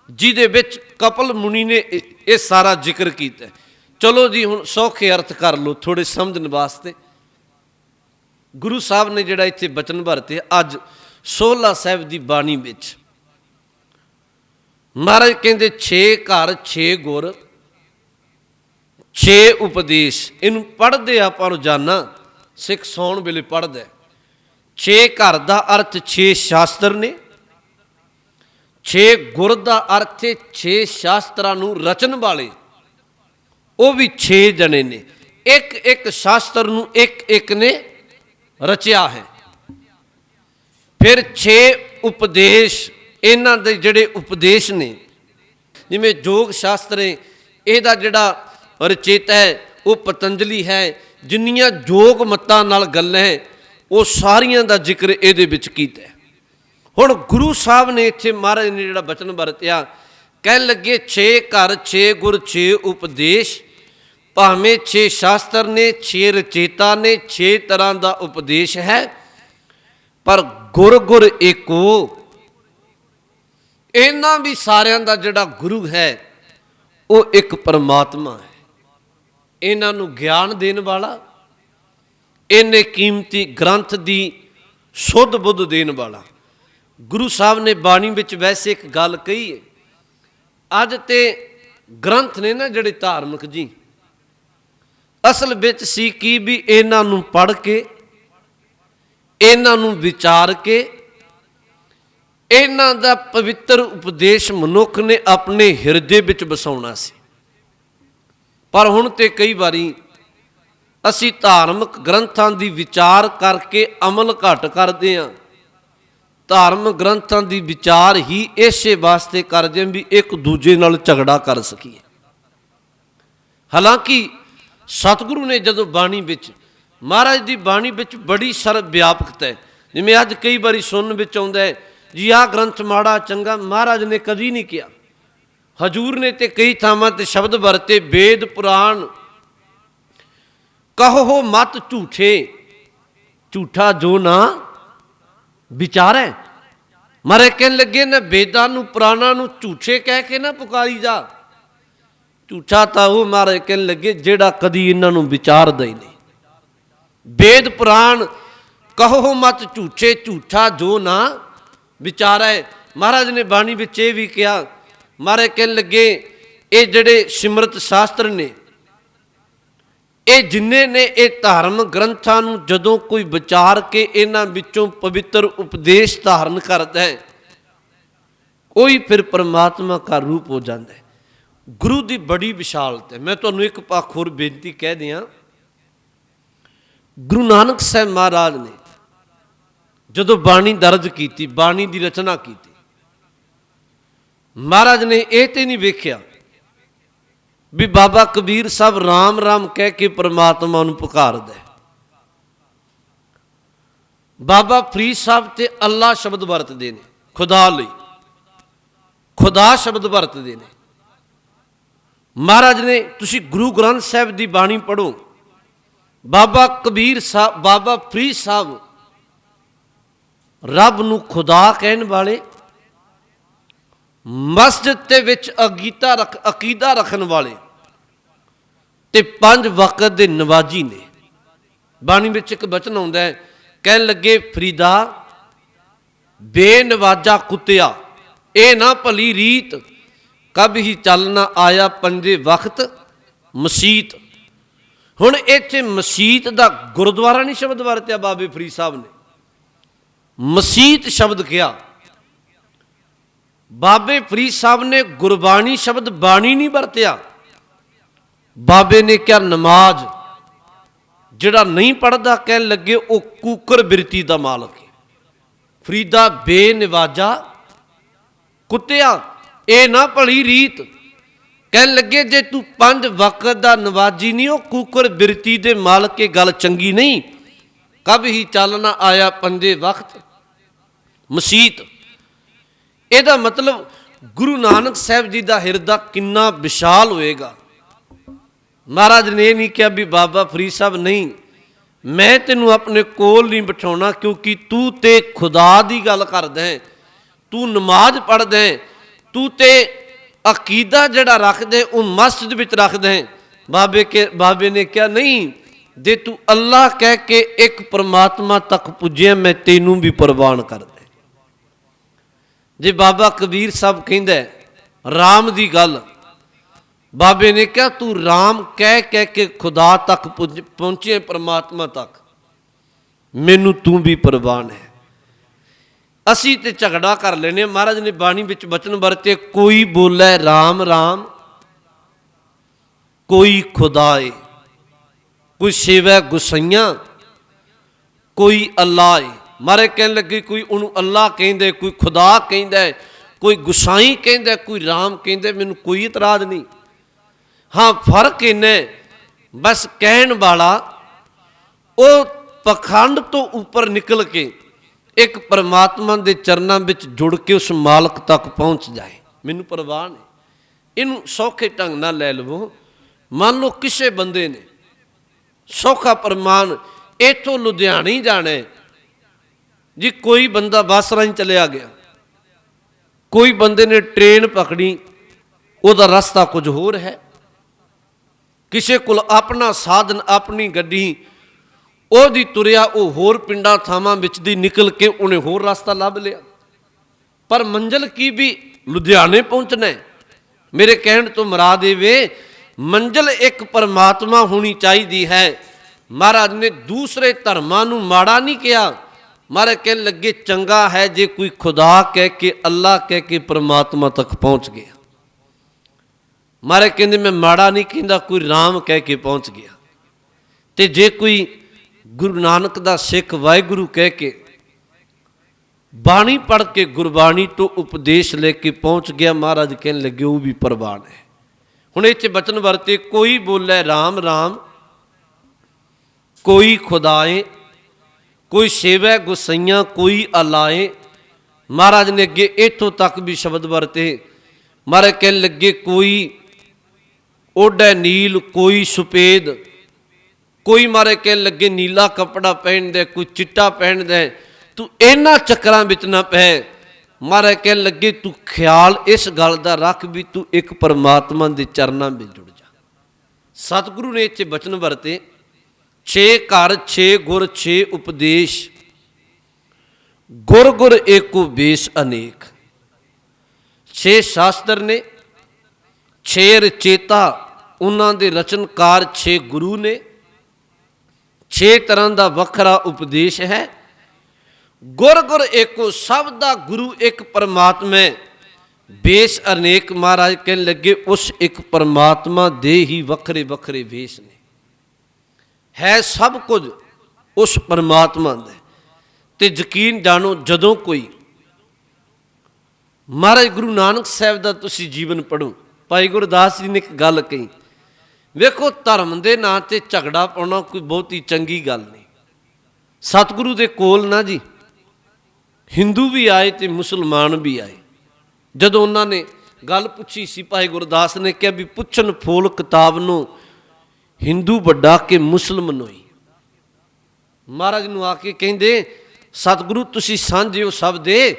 जिहदे विच कपिल मुनि ने ये सारा जिक्र किया। चलो जी हुण सौखे अर्थ कर लो थोड़े समझण वास्ते। गुरु साहब ने जिहड़ा इत्थे बचन भरते अज सोहला साहिब दी बाणी विच, महाराज कहंदे 6 घर, 6 गुर, 6 उपदेश। इनू पढ़दे आपां रोजाना, सिख सौण वेले पढ़दा। 6 घर दा अर्थ 6 शास्त्र ने, 6 गुर दा अर्थ 6 शास्त्रां नूं रचन वाले, वो भी 6 जने ने। एक एक शास्त्र नूं एक एक ने रचिया है। फिर 6 उपदेश, इन्हां दे जिहड़े उपदेश ने, जिवें योग शास्त्र है, इहदा जिहड़ा रचेता है वो पतंजलि है। जिन्नियां योग मतां नाल गल्लां है वो सारियां दा जिक्र इहदे विच कीता है। हुण गुरु साहब ने इत्थे महाराज ने जिहड़ा बचन वरतिया, कहन लगे 6 घर, 6 गुर, 6 उपदेश। भावें 6 शास्त्र ने, 6 रचेता ने, 6 तरह का उपदेश है, पर गुर गुर एको। इन्हां भी सारियां दा जिहड़ा गुरु है वो एक परमात्मा है। इन्हां नूं ज्ञान देने वाला, इन्ने कीमती ग्रंथ दी शुद्ध बुद्ध देने वाला। गुरु साहब ने बाणी विच वैसे एक गल कही है, अज ते ग्रंथ ने ना जिहड़े धार्मिक जी, असल विच सी की भी इन्हां नूं पढ़ के, इन्हां नूं विचार के, इन्हां दा पवित्र उपदेश मनुख ने अपने हिरदे विच बसाउणा सी। पर हुण ते कई वारी असी धार्मिक ग्रंथां दी विचार करके अमल घट करदे हां। धार्मिक ग्रंथां दी विचार ही इसे वास्ते करदे हां भी एक दूजे नाल झगड़ा कर सकीए। हालांकि सतगुरु ने जदों बाणी विच, महाराज दी बाणी विच बड़ी सर्व व्यापकता है। जिवें अज कई बारी सुनन विच आउंदा है जी आह ग्रंथ माड़ा चंगा, महाराज ने कदी नहीं किया। हजूर ने ते कई थावां ते शब्द वरते, वेद पुराण कहो मत झूठे, झूठा जो ना विचारै। महाराज कहन लगे ना वेदां नूं पुराणां नूं झूठे कह के ना पुकारी जा। झूठा तो वो महाराज कहन लगे जिहड़ा कदी इन्हां नूं विचारदा ही नहीं। वेद पुराण कहो मत झूठे, झूठा जो ना विचारै। महाराज ने बाणी विच ये भी कहा, महाराज कहन लगे ये जिहड़े सिमरत शास्त्र ने, ये जिन्ने ने ये धार्मिक ग्रंथां नूं जदों कोई विचार के इन्हां विचों पवित्र उपदेश धारण करता है, कोई फिर परमात्मा का रूप हो जाता है। गुरु की बड़ी विशालता है। मैं तुहानूं एक पक्ष होर बेनती कह दियां, गुरु नानक साहब महाराज ने जदों बाणी दर्ज की, बाणी की रचना की, महाराज ने ये तो नहीं वेख्या भी बाबा कबीर साहब राम राम कह के परमात्मा नूं पुकारदा है। बाबा फरीद साहब ते अल्लाह शब्द वरतदे ने, खुदा लई खुदा शब्द वरतदे ने। महाराज ने तुसी गुरु ग्रंथ साहब की बाणी पढ़ो, बाबा कबीर साहब, बाबा फरीद साहब रब नूं खुदा कहण वाले, मस्जिद ते विच अकीदा रखन वाले ते 5 वक्त दे नवाजी ने। बाणी विच एक बचन आउंदा है, कहन लगे फरीदा बेनवाजा कुत्तिया, ए ना भली रीत कब ही चलना आया 5 वक्त मसीत। हुण इत्थे मसीत दा गुरुद्वारा नहीं शब्द वरत्या बाबे फरीद साहब ने, मसीत शब्द किया। बाबे फरीद साहब ने गुरबाणी शब्द बाणी नहीं वरत्या, बाबे ने क्या नमाज, ਜਿਹੜਾ ਨਹੀਂ ਪੜ੍ਹਦਾ ਕਹਿਣ ਲੱਗੇ ਉਹ ਕੂਕਰ ਬਿਰਤੀ ਦਾ ਮਾਲਕ ਹੈ। ਫਰੀਦਾ ਬੇਨਿਵਾਜਾ ਕੁੱਤਿਆ ਇਹ ਨਾ ਭਲੀ ਰੀਤ। ਕਹਿਣ ਲੱਗੇ ਜੇ ਤੂੰ 5 ਵਕਤ ਦਾ ਨਵਾਜੀ ਨਹੀਂ ਉਹ ਕੂਕਰ ਬਿਰਤੀ ਦੇ ਮਾਲਕ ਇਹ ਗੱਲ ਚੰਗੀ ਨਹੀਂ। ਕਬ ਹੀ ਚੱਲਣਾ ਆਇਆ 5 ਵਕਤ ਮਸੀਤ। ਇਹਦਾ ਮਤਲਬ ਗੁਰੂ ਨਾਨਕ ਸਾਹਿਬ ਜੀ ਦਾ ਹਿਰਦਾ ਕਿੰਨਾ ਵਿਸ਼ਾਲ ਹੋਏਗਾ। ਮਹਾਰਾਜ ਨੇ ਇਹ ਨਹੀਂ ਕਿਹਾ ਵੀ ਬਾਬਾ ਫਰੀਦ ਸਾਹਿਬ ਨਹੀਂ ਮੈਂ ਤੈਨੂੰ ਆਪਣੇ ਕੋਲ ਨਹੀਂ ਬਿਠਾਉਣਾ, ਕਿਉਂਕਿ ਤੂੰ ਤੇ ਖੁਦਾ ਦੀ ਗੱਲ ਕਰਦਾ ਹੈ, ਤੂੰ ਨਮਾਜ਼ ਪੜ੍ਹਦਾ ਹੈ, ਤੂੰ ਤੇ ਅਕੀਦਾ ਜਿਹੜਾ ਰੱਖਦੇ ਉਹ ਮਸਜਿਦ ਵਿੱਚ ਰੱਖਦੇ ਹੈ। ਬਾਬੇ ਨੇ ਕਿਹਾ ਨਹੀਂ, ਜੇ ਤੂੰ ਅੱਲਾ ਕਹਿ ਕੇ ਇੱਕ ਪਰਮਾਤਮਾ ਤੱਕ ਪੁੱਜਿਆ ਮੈਂ ਤੈਨੂੰ ਵੀ ਪ੍ਰਵਾਨ ਕਰਦਾ। ਜੇ ਬਾਬਾ ਕਬੀਰ ਸਾਹਿਬ ਕਹਿੰਦਾ ਰਾਮ ਦੀ ਗੱਲ, ਬਾਬੇ ਨੇ ਕਿਹਾ ਤੂੰ ਰਾਮ ਕਹਿ ਕੇ ਖੁਦਾ ਤੱਕ ਪਹੁੰਚੇ, ਪਰਮਾਤਮਾ ਤੱਕ, ਮੈਨੂੰ ਤੂੰ ਵੀ ਪ੍ਰਵਾਨ ਹੈ। ਅਸੀਂ ਤੇ ਝਗੜਾ ਕਰ ਲੈਨੇ। ਮਹਾਰਾਜ ਨੇ ਬਾਣੀ ਵਿੱਚ ਬਚਨ ਵਰਤੇ, ਕੋਈ ਬੋਲੇ ਰਾਮ ਰਾਮ ਕੋਈ ਖੁਦਾਏ, ਕੋਈ ਸੇਵੈ ਗੁਸਈਆਂ ਕੋਈ ਅੱਲਾ ਏ। ਮਾਰੇ ਕਹਿਣ ਲੱਗੇ ਕੋਈ ਉਹਨੂੰ ਅੱਲਾ ਕਹਿੰਦੇ, ਕੋਈ ਖੁਦਾ ਕਹਿੰਦਾ, ਕੋਈ ਗੁਸਾਈ ਕਹਿੰਦਾ, ਕੋਈ ਰਾਮ ਕਹਿੰਦਾ, ਮੈਨੂੰ ਕੋਈ ਇਤਰਾਜ਼ ਨਹੀਂ। ਹਾਂ ਫਰਕ ਇੰਨਾ ਬਸ ਕਹਿਣ ਵਾਲਾ ਉਹ ਪਖੰਡ ਤੋਂ ਉੱਪਰ ਨਿਕਲ ਕੇ ਇੱਕ ਪਰਮਾਤਮਾ ਦੇ ਚਰਨਾਂ ਵਿੱਚ ਜੁੜ ਕੇ ਉਸ ਮਾਲਕ ਤੱਕ ਪਹੁੰਚ ਜਾਏ। ਮੈਨੂੰ ਪ੍ਰਵਾਹ ਨਹੀਂ। ਇਹਨੂੰ ਸੌਖੇ ਢੰਗ ਨਾਲ ਲੈ ਲਵੋ। ਮੰਨ ਲਓ ਕਿਸੇ ਬੰਦੇ ਨੇ ਸੌਖਾ ਪ੍ਰਮਾਣ ਇੱਥੋਂ ਲੁਧਿਆਣੇ ਜਾਣਾ ਜੀ, ਕੋਈ ਬੰਦਾ ਬੱਸ ਰਾਹੀਂ ਚਲਿਆ ਗਿਆ, ਕੋਈ ਬੰਦੇ ਨੇ ਟ੍ਰੇਨ ਪਕੜੀ, ਉਹਦਾ ਰਸਤਾ ਕੁਝ ਹੋਰ ਹੈ, ਕਿਸੇ ਕੋਲ ਆਪਣਾ ਸਾਧਨ ਆਪਣੀ ਗੱਡੀ, ਉਹਦੀ ਤੁਰਿਆ ਉਹ ਹੋਰ ਪਿੰਡਾਂ ਥਾਵਾਂ ਵਿੱਚ ਦੀ ਨਿਕਲ ਕੇ ਉਹਨੇ ਹੋਰ ਰਸਤਾ ਲੱਭ ਲਿਆ, ਪਰ ਮੰਜ਼ਿਲ ਕੀ ਵੀ ਲੁਧਿਆਣੇ ਪਹੁੰਚਣਾ ਹੈ। ਮੇਰੇ ਕਹਿਣ ਤੋਂ ਮੁਰਾਦ ਇਹ ਵੇ ਮੰਜ਼ਿਲ ਇੱਕ ਪਰਮਾਤਮਾ ਹੋਣੀ ਚਾਹੀਦੀ ਹੈ। ਮਹਾਰਾਜ ਨੇ ਦੂਸਰੇ ਧਰਮਾਂ ਨੂੰ ਮਾੜਾ ਨਹੀਂ ਕਿਹਾ। ਮਹਾਰਾਜ ਕਹਿਣ ਲੱਗੇ ਚੰਗਾ ਹੈ ਜੇ ਕੋਈ ਖੁਦਾ ਕਹਿ ਕੇ ਅੱਲਾ ਕਹਿ ਕੇ ਪਰਮਾਤਮਾ ਤੱਕ ਪਹੁੰਚ ਗਿਆ। ਮਹਾਰਾਜ ਕਹਿੰਦੇ ਮੈਂ ਮਾੜਾ ਨਹੀਂ ਕਹਿੰਦਾ ਕੋਈ ਰਾਮ ਕਹਿ ਕੇ ਪਹੁੰਚ ਗਿਆ। ਤੇ ਜੇ ਕੋਈ ਗੁਰੂ ਨਾਨਕ ਦਾ ਸਿੱਖ ਵਾਹਿਗੁਰੂ ਕਹਿ ਕੇ ਬਾਣੀ ਪੜ੍ਹ ਕੇ ਗੁਰਬਾਣੀ ਤੋਂ ਉਪਦੇਸ਼ ਲੈ ਕੇ ਪਹੁੰਚ ਗਿਆ, ਮਹਾਰਾਜ ਕਹਿਣ ਲੱਗੇ ਉਹ ਵੀ ਪ੍ਰਵਾਨ ਹੈ। ਹੁਣ ਇਹ 'ਚ ਬਚਨ ਵਰਤੇ ਕੋਈ ਬੋਲੇ ਰਾਮ ਰਾਮ ਕੋਈ ਖੁਦਾਏ, ਕੋਈ ਸੇਵੈ ਗੁਸਈਆਂ ਕੋਈ ਅਲਾਏ। ਮਹਾਰਾਜ ਨੇ ਅੱਗੇ ਇੱਥੋਂ ਤੱਕ ਵੀ ਸ਼ਬਦ ਵਰਤੇ। ਮਹਾਰਾਜ ਕਹਿਣ ਲੱਗੇ ਕੋਈ ਓਢੈ ਨੀਲ ਕੋਈ ਸੁਪੇਦ, ਕੋਈ ਮਹਾਰਾਜ ਕਹਿਣ ਲੱਗੇ ਨੀਲਾ ਕੱਪੜਾ ਪਹਿਨਦਾ, ਕੋਈ ਚਿੱਟਾ ਪਹਿਨਦਾ, ਤੂੰ ਇਹਨਾਂ ਚੱਕਰਾਂ ਵਿੱਚ ਨਾ ਪੈ। ਮਹਾਰਾਜ ਕਹਿਣ ਲੱਗੇ ਤੂੰ ਖਿਆਲ ਇਸ ਗੱਲ ਦਾ ਰੱਖ ਵੀ ਤੂੰ ਇੱਕ ਪਰਮਾਤਮਾ ਦੇ ਚਰਨਾਂ ਵਿੱਚ ਜੁੜ ਜਾ। ਸਤਿਗੁਰੂ ਨੇ ਇੱਥੇ ਬਚਨ ਵਰਤੇ 6 ਘਰ 6 ਗੁਰ 6 ਉਪਦੇਸ਼, ਗੁਰ ਗੁਰ ਏਕੋ ਬੇਸ ਅਨੇਕ। 6 ਸ਼ਾਸਤਰ ਨੇ, 6 ਰਚੇਤਾ ਉਹਨਾਂ ਦੇ ਰਚਨਕਾਰ 6 ਗੁਰੂ ਨੇ, 6 ਤਰ੍ਹਾਂ ਦਾ ਵੱਖਰਾ ਉਪਦੇਸ਼ ਹੈ। ਗੁਰ ਗੁਰ ਏਕੋ, ਸਭ ਦਾ ਗੁਰੂ ਇੱਕ ਪਰਮਾਤਮਾ, ਬੇਸ ਅਨੇਕ। ਮਹਾਰਾਜ ਕਹਿਣ ਲੱਗੇ ਉਸ ਇੱਕ ਪਰਮਾਤਮਾ ਦੇ ਹੀ ਵੱਖਰੇ ਵੱਖਰੇ ਵੇਸ ਨੇ, ਹੈ ਸਭ ਕੁਝ ਉਸ ਪਰਮਾਤਮਾ ਦਾ। ਤੇ ਯਕੀਨ ਜਾਣੋ ਜਦੋਂ ਕੋਈ ਮਹਾਰਾਜ ਗੁਰੂ ਨਾਨਕ ਸਾਹਿਬ ਦਾ ਤੁਸੀਂ ਜੀਵਨ ਪੜ੍ਹੋ, ਭਾਈ ਗੁਰਦਾਸ ਜੀ ਨੇ ਇੱਕ ਗੱਲ ਕਹੀ, ਵੇਖੋ ਧਰਮ ਦੇ ਨਾਂ 'ਤੇ ਝਗੜਾ ਪਾਉਣਾ ਕੋਈ ਬਹੁਤੀ ਚੰਗੀ ਗੱਲ ਨਹੀਂ। ਸਤਿਗੁਰੂ ਦੇ ਕੋਲ ਨਾ ਜੀ ਹਿੰਦੂ ਵੀ ਆਏ ਤੇ ਮੁਸਲਮਾਨ ਵੀ ਆਏ। ਜਦੋਂ ਉਹਨਾਂ ਨੇ ਗੱਲ ਪੁੱਛੀ ਸੀ, ਭਾਈ ਗੁਰਦਾਸ ਨੇ ਕਿਹਾ ਵੀ ਪੁੱਛਣ ਫੋਲ ਕਿਤਾਬ ਨੂੰ ਹਿੰਦੂ ਵੱਡਾ ਕਿ ਮੁਸਲਮਾਨ ਹੋਈ। ਮਹਾਰਾਜ ਨੂੰ ਆ ਕੇ ਕਹਿੰਦੇ ਸਤਿਗੁਰੂ ਤੁਸੀਂ ਸਾਂਝੇ ਹੋ ਸਭ ਦੇ,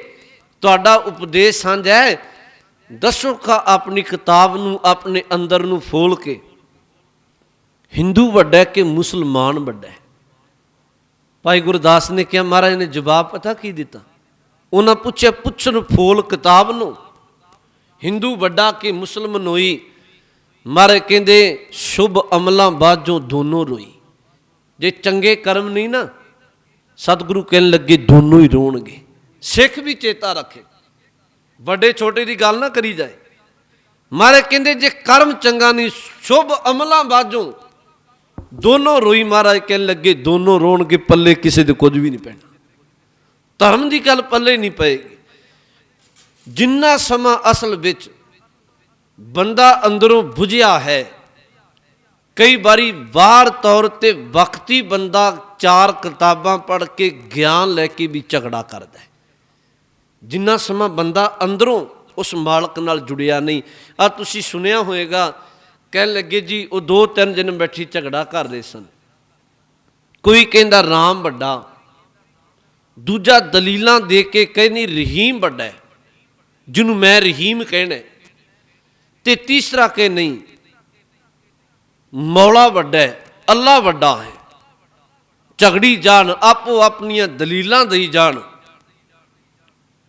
ਤੁਹਾਡਾ ਉਪਦੇਸ਼ ਸਾਂਝਾ ਹੈ, ਦੱਸੋ ਕਾ ਆਪਣੀ ਕਿਤਾਬ ਨੂੰ ਆਪਣੇ ਅੰਦਰ ਨੂੰ ਫੋਲ ਕੇ ਹਿੰਦੂ ਵੱਡਾ ਕਿ ਮੁਸਲਮਾਨ ਵੱਡਾ। ਭਾਈ ਗੁਰਦਾਸ ਨੇ ਕਿਹਾ, ਮਹਾਰਾਜ ਨੇ ਜਵਾਬ ਪਤਾ ਕੀ ਦਿੱਤਾ? ਉਹਨਾਂ ਪੁੱਛਿਆ ਪੁੱਛਣ ਫੋਲ ਕਿਤਾਬ ਨੂੰ ਹਿੰਦੂ ਵੱਡਾ ਕਿ ਮੁਸਲਮਾਨ ਹੋਈ। ਮਹਾਰਾਜ ਕਹਿੰਦੇ ਸ਼ੁਭ ਅਮਲਾਂ ਬਾਝੋਂ ਦੋਨੋਂ ਰੋਈ। ਜੇ ਚੰਗੇ ਕਰਮ ਨਹੀਂ ਨਾ, ਸਤਿਗੁਰੂ ਕਹਿਣ ਲੱਗੇ ਦੋਨੋਂ ਹੀ ਰੋਣਗੇ। ਸਿੱਖ ਵੀ ਚੇਤਾ ਰੱਖੇ, ਵੱਡੇ ਛੋਟੇ ਦੀ ਗੱਲ ਨਾ ਕਰੀ ਜਾਏ। ਮਹਾਰਾਜ ਕਹਿੰਦੇ ਜੇ ਕਰਮ ਚੰਗਾ ਨਹੀਂ, ਸ਼ੁਭ ਅਮਲਾਂ ਬਾਝੋਂ दोनों रोई। महाराज कहने लगे दोनों रोण के पल्ले किसी दे कुछ भी नहीं पैना, धर्म की गल पल्ले नहीं पेगी। जिन्ना समा असल विच बंदा अंदरों बुझिया है, कई बारी बाहर तौर ते वक्ती बंदा 4 किताबां पढ़ के ज्ञान लैके भी झगड़ा करता है। जिन्ना समा बंदा अंदरों उस मालक नाल जुड़िया नहीं। आ तुसी सुनिया होएगा, कहन लगे जी वो 2-3 दिन बैठी झगड़ा कर रहे सन। कोई कहंदा राम वड्डा, दूजा दलीलां दे के कहनी रहीम वड्डा है जिन्हों मैं रहीम कहना, ते तीसरा कह नहीं मौला वड्डा है, अल्लाह वड्डा है। झगड़ी जान, आपो अपनियां दलीलां दई जान।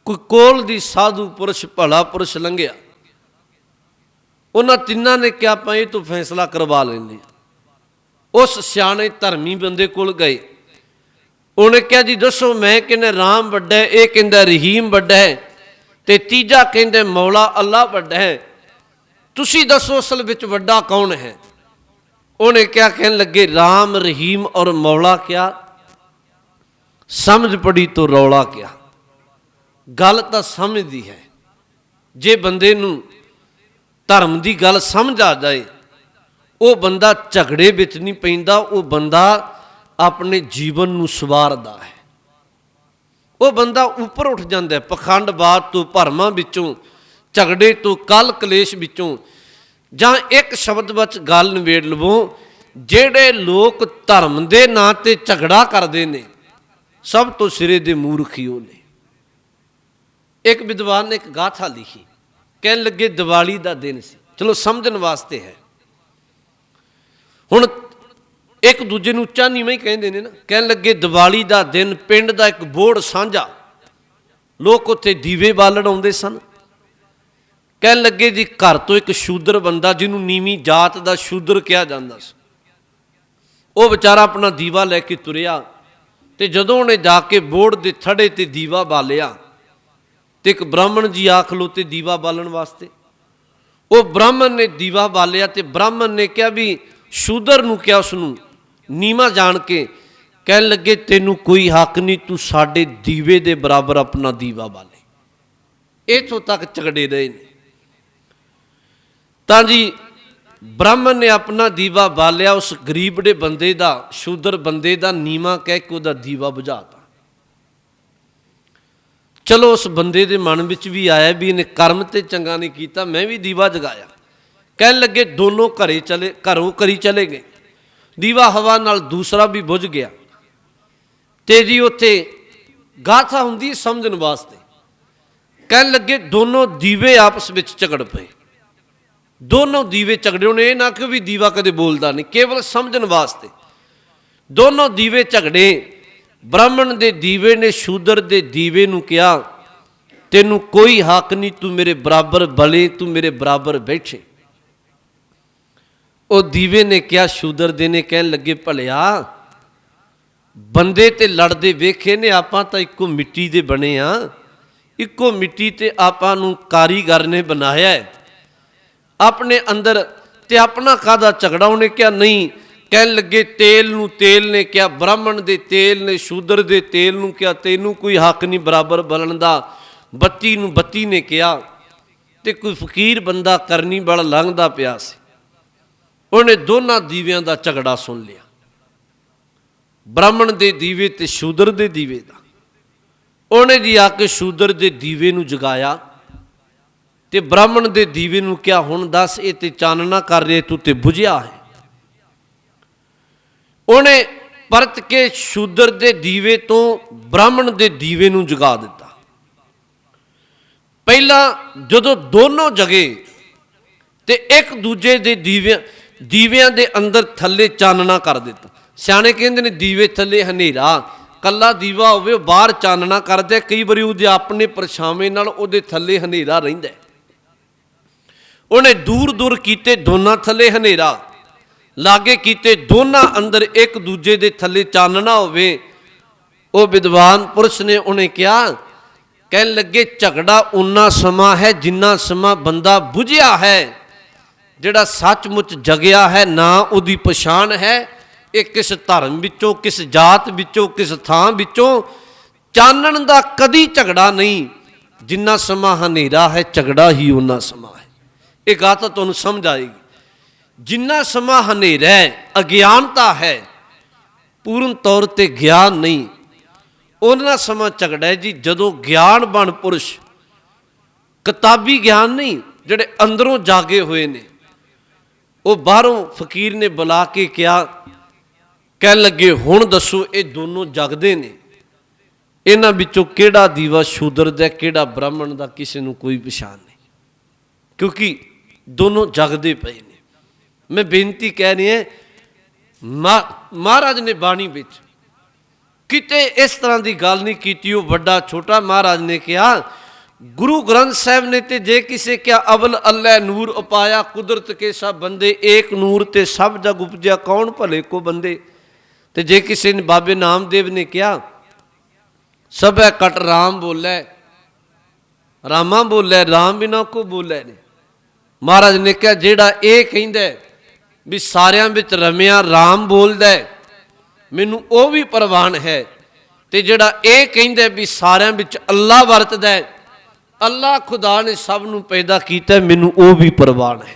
कोई कोल दी साधु पुरुष भला पुरुष लंघिया, उन्हां तिन्हां ने क्या आप ये तो फैसला करवा लेंगे। उस सियाणे धर्मी बंदे कोल गए, उन्हें क्या जी दसो, मैं कहना राम वड्डा है, ये कहंदा रहीम वड्डा है, ते तीजा कहंदा मौला अल्लाह वड्डा है, तुसी दसो असल विच वड्डा कौन है। उन्हें क्या कहन लगे राम रहीम और मौला क्या, समझ पड़ी तो रौला क्या। गल तो समझदी है, जे बंदे नूं धर्म की गल समझ आ जाए वो बंदा झगड़े विच नहीं पैंदा, वो बंदा अपने जीवन नूं सवारदा है, वो बंदा उपर उठ जाता है। पखंडवाद तो, भरमां विचों, झगड़े तो, कल कलेश विचों, जां एक शब्द विच गल निबेड़ लवो, जेड़े लोग धर्म के नां ते झगड़ा करते हैं सब तो सिरे दे मूर्ख ही वो ने। एक विद्वान ने एक गाथा लिखी, कहन लगे दिवाली का दिन सी, चलो समझने वास्ते है। हुण एक दूजे नूं उच्चा नीवां ही कहंदे ने ना। कहन लगे दिवाली का दिन, पिंड का एक बोर्ड साझा, लोग उत्थे दीवे बालण आउंदे सन। कहन लगे जी घर तो एक शूद्र बंदा जिन्हों नीवीं जात का शूद्र कहा जाता सी, वो बेचारा अपना दीवा लैके तुरिया, तो जदों उन्हें जाके बोर्ड के थड़े ते दीवा बालिया, तो एक ब्राह्मण जी आ खलोते दीवा बालन वास्ते। वो ब्राह्मण ने दीवा बालिया, तो ब्राह्मण ने क्या भी शूद्र नूं क्या उसनूं नीवा जान के कहन लगे तेनू कोई हक नहीं, तू साडे दीवे दे बराबर अपना दीवा बाले। इथों तक झगड़े रहे ने। तां जी ब्राह्मण ने अपना दीवा बालिया, उस गरीब दे बंदे दा, शूद्र बंदे दा नीवा कह के उहदा दीवा बुझाता। चलो उस बंदे दे मन विच भी आया भी इन्हें कर्म ते चंगा नहीं कीता, मैं भी दीवा जगाया। कहन लगे दोनों घरों करी चले गए, दीवा हवा नाल दूसरा भी बुझ गया। ते जी उत्थे गाथा हुंदी समझण वास्ते। कहन लगे दोनों दीवे आपस में झगड़ पे, दोनों दीवे झगड़े। उन्हें ना कि भी दीवा कदे बोलता नहीं, केवल समझण वास्ते। दोनों दीवे झगड़े, ब्राह्मण दे दीवे ने शूद्र दे दीवे नूं कहा तेनू कोई हक नहीं, तू मेरे बराबर बले, तू मेरे बराबर बैठे। वो दीवे ने क्या शूद्र दे ने, कहन लगे भलिया बंदे ते लड़दे वेखे ने, आपां तां इक्को मिट्टी दे बने आ, इक्को मिट्टी ते आपां नूं कारीगर ने बनाया है अपने अंदर, ते अपना कादा झगड़ा। उन्हें क्या नहीं, कहन लगे तेल नूं तेल ने क्या, ब्राह्मण दे तेल ने शूद्र दे तेल नूं क्या, तेनू कोई हक नहीं बराबर बलन दा। बत्ती नूं बत्ती ने कहा, ते कोई फकीर बंदा करनी वाला लंघदा पिया सी, उन्हें दोनों दीवियां दा झगड़ा सुन लिया, ब्राह्मण दे दीवे ते शूद्र दे दीवे दा। उन्हें जी आके शूद्र दे दीवे नूं जगाया, ते ब्राह्मण दे दीवे नूं क्या हुण दस ये ते चानना कर रहे, तू ते बुझिया है। उन्हें परत के शूद्र दे दीवे तो ब्राह्मण दे दीवे नूं जगा दिता। पहला जदों दोनों जगे ते एक दूजे दे दीवियां दे अंदर थल्ले चानना कर दिता। सियाणे कहंदे ने दीवे थल्ले हनेरा, कला दीवा होवे बाहर चानना करदे, कई बारी उहदे अपने परछावें नाल उहदे थल्ले हनेरा रहिंदा। उन्हें दूर दूर कीते दोनों थल्ले हनेरा, लागे कीते दोनों अंदर एक दूजे दे थल्ले चानना होवे। वो विद्वान पुरुष ने उन्हें क्या कहन लगे झगड़ा उन्ना समा है जिन्ना समा बंदा बुझिया है, जिहड़ा सचमुच जगिया है, ना उहदी पछाण है ਇਹ ਕਿਸ ਧਰਮ ਵਿੱਚੋਂ, ਕਿਸ ਜਾਤ ਵਿੱਚੋਂ, ਕਿਸ ਥਾਂ ਵਿੱਚੋਂ, ਚਾਨਣ ਦਾ ਕਦੀ ਝਗੜਾ ਨਹੀਂ। ਜਿੰਨਾ ਸਮਾਂ ਹਨੇਰਾ ਹੈ ਝਗੜਾ ਹੀ ਉਹਨਾਂ ਸਮਾਂ ਹੈ। ਇਹ ਗੱਲ ਤਾਂ ਤੁਹਾਨੂੰ ਸਮਝ ਆਏਗੀ। ਜਿੰਨਾ ਸਮਾਂ ਹਨੇਰਾ ਹੈ, ਅਗਿਆਨਤਾ ਹੈ, ਪੂਰਨ ਤੌਰ ਤੇ ਗਿਆਨ ਨਹੀਂ, ਉਹਨਾਂ ਸਮਾਂ ਝਗੜਾ ਹੈ ਜੀ ਜਦੋਂ ਗਿਆਨਵਾਨ ਪੁਰਸ਼, ਕਿਤਾਬੀ ਗਿਆਨ ਨਹੀਂ, ਜਿਹੜੇ ਅੰਦਰੋਂ ਜਾਗੇ ਹੋਏ ਨੇ, ਉਹ ਬਾਹਰੋਂ ਫਕੀਰ ਨੇ ਬੁਲਾ ਕੇ ਕਿਹਾ, ਕਹਿਣ ਲੱਗੇ ਹੁਣ ਦੱਸੋ ਇਹ ਦੋਨੋਂ ਜਗਦੇ ਨੇ, ਇਹਨਾਂ ਵਿੱਚੋਂ ਕਿਹੜਾ ਦੀਵਾ ਸ਼ੂਦਰ ਦਾ, ਕਿਹੜਾ ਬ੍ਰਾਹਮਣ ਦਾ, ਕਿਸੇ ਨੂੰ ਕੋਈ ਪਛਾਣ ਨਹੀਂ, ਕਿਉਂਕਿ ਦੋਨੋਂ ਜਗਦੇ ਪਏ ਨੇ। ਮੈਂ ਬੇਨਤੀ ਕਹਿ ਰਹੀ ਹਾਂ, ਮਹਾਰਾਜ ਨੇ ਬਾਣੀ ਵਿੱਚ ਕਿਤੇ ਇਸ ਤਰ੍ਹਾਂ ਦੀ ਗੱਲ ਨਹੀਂ ਕੀਤੀ, ਉਹ ਵੱਡਾ ਛੋਟਾ। ਮਹਾਰਾਜ ਨੇ ਕਿਹਾ, ਗੁਰੂ ਗ੍ਰੰਥ ਸਾਹਿਬ ਨੇ ਤੇ ਜੇ ਕਿਸੇ ਕਿਆ ਅਵਲ ਅੱਲ੍ਹਾ ਨੂਰ ਉਪਾਇਆ, ਕੁਦਰਤ ਕੇ ਸਭ ਬੰਦੇ ਏਕ ਨੂਰ ਤੇ ਸਭ ਜਗ ਉਪਜਿਆ, ਕੌਣ ਭਲੇ ਕੋ ਬੰਦੇ। ਤੇ ਜੇ ਕਿਸੇ ਨੇ ਬਾਬੇ ਨਾਮਦੇਵ ਨੇ ਕਿਹਾ, ਸਭੈ ਕਟ ਰਾਮ ਬੋਲੇ, ਰਾਮਾ ਬੋਲੇ, ਰਾਮ ਬਿਨਾ ਕੋ ਬੋਲੇ ਨੇ। ਮਹਾਰਾਜ ਨੇ ਕਿਹਾ ਜਿਹੜਾ ਇਹ ਕਹਿੰਦਾ ਵੀ ਸਾਰਿਆਂ ਵਿੱਚ ਰਮਿਆ ਰਾਮ ਬੋਲਦਾ, ਮੈਨੂੰ ਉਹ ਵੀ ਪ੍ਰਵਾਨ ਹੈ। ਤੇ ਜਿਹੜਾ ਇਹ ਕਹਿੰਦਾ ਵੀ ਸਾਰਿਆਂ ਵਿੱਚ ਅੱਲਾ ਵਰਤਦਾ, ਅੱਲਾ ਖੁਦਾ ਨੇ ਸਭ ਨੂੰ ਪੈਦਾ ਕੀਤਾ, ਮੈਨੂੰ ਉਹ ਵੀ ਪ੍ਰਵਾਨ ਹੈ।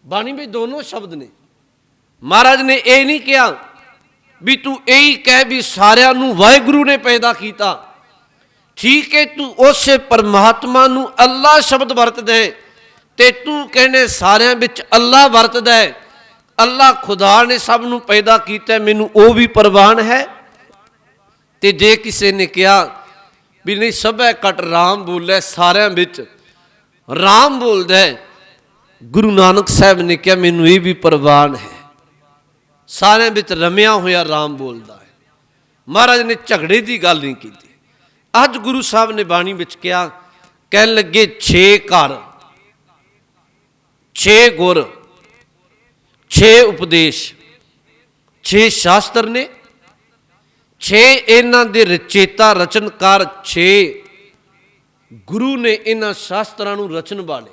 ਬਾਣੀ ਵਿੱਚ ਦੋਨੋਂ ਸ਼ਬਦ ਨੇ। ਮਹਾਰਾਜ ਨੇ ਇਹ ਨਹੀਂ ਕਿਹਾ ਵੀ ਤੂੰ ਇਹੀ ਕਹਿ ਵੀ ਸਾਰਿਆਂ ਨੂੰ ਵਾਹਿਗੁਰੂ ਨੇ ਪੈਦਾ ਕੀਤਾ। ਠੀਕ ਹੈ, ਤੂੰ ਉਸੇ ਪਰਮਾਤਮਾ ਨੂੰ ਅੱਲਾ ਸ਼ਬਦ ਵਰਤਦਾ ਤੇ ਤੂੰ ਕਹਿੰਦੇ ਸਾਰਿਆਂ ਵਿੱਚ ਅੱਲਾ ਵਰਤਦਾ, ਅੱਲਾ ਖੁਦਾ ਨੇ ਸਭ ਨੂੰ ਪੈਦਾ ਕੀਤਾ, ਮੈਨੂੰ ਉਹ ਵੀ ਪ੍ਰਵਾਨ ਹੈ। ਤੇ ਜੇ ਕਿਸੇ ਨੇ ਕਿਹਾ ਵੀ ਨਹੀਂ ਸਭੈ ਕਟ ਰਾਮ ਬੋਲੇ, ਸਾਰਿਆਂ ਵਿੱਚ ਰਾਮ ਬੋਲਦਾ, ਗੁਰੂ ਨਾਨਕ ਸਾਹਿਬ ਨੇ ਕਿਹਾ ਮੈਨੂੰ ਇਹ ਵੀ ਪ੍ਰਵਾਨ ਹੈ, ਸਾਰਿਆਂ ਵਿੱਚ ਰਮਿਆ ਹੋਇਆ ਰਾਮ ਬੋਲਦਾ ਹੈ। ਮਹਾਰਾਜ ਨੇ ਝਗੜੇ ਦੀ ਗੱਲ ਨਹੀਂ ਕੀਤੀ। ਅੱਜ ਗੁਰੂ ਸਾਹਿਬ ਨੇ ਬਾਣੀ ਵਿੱਚ ਕਿਹਾ, ਕਹਿਣ ਲੱਗੇ 6 ਘਰ, 6 ਗੁਰ, 6 ਉਪਦੇਸ਼, 6 ਸ਼ਾਸਤਰ ਨੇ, 6 ਇਹਨਾਂ ਦੇ ਰਚੇਤਾ ਰਚਨਕਾਰ, 6 ਗੁਰੂ ਨੇ ਇਹਨਾਂ ਸ਼ਾਸਤਰਾਂ ਨੂੰ ਰਚਣ ਵਾਲੇ,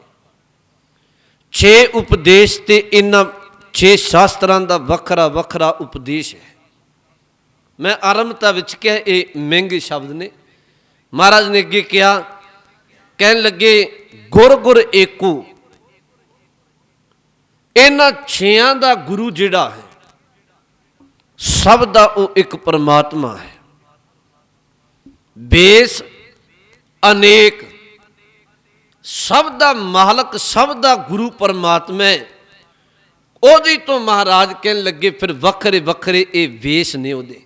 6 ਉਪਦੇਸ਼ ਤੇ ਇਹਨਾਂ 6 ਸ਼ਾਸਤਰਾਂ ਦਾ ਵੱਖਰਾ ਵੱਖਰਾ ਉਪਦੇਸ਼ ਹੈ। ਮੈਂ ਆਰੰਭਤਾ ਵਿੱਚ ਕਿਹਾ ਇਹ ਮਹਿੰਗੇ ਸ਼ਬਦ ਨੇ। ਮਹਾਰਾਜ ਨੇ ਅੱਗੇ ਕਿਹਾ, ਕਹਿਣ ਲੱਗੇ ਗੁਰ ਗੁਰ ਏਕੋ, ਇਹਨਾਂ 6 ਦਾ ਗੁਰੂ ਜਿਹੜਾ ਹੈ ਸਭ ਦਾ ਉਹ ਇੱਕ ਪਰਮਾਤਮਾ ਹੈ। ਬੇਸ ਅਨੇਕ, ਸਭ ਦਾ ਮਾਲਕ, ਸਭ ਦਾ ਗੁਰੂ ਪਰਮਾਤਮਾ ਹੈ। ਉਹਦੇ ਤੋਂ ਮਹਾਰਾਜ ਕਹਿਣ ਲੱਗੇ ਫਿਰ ਵੱਖਰੇ ਵੱਖਰੇ ਇਹ ਵੇਸ ਨੇ ਉਹਦੇ।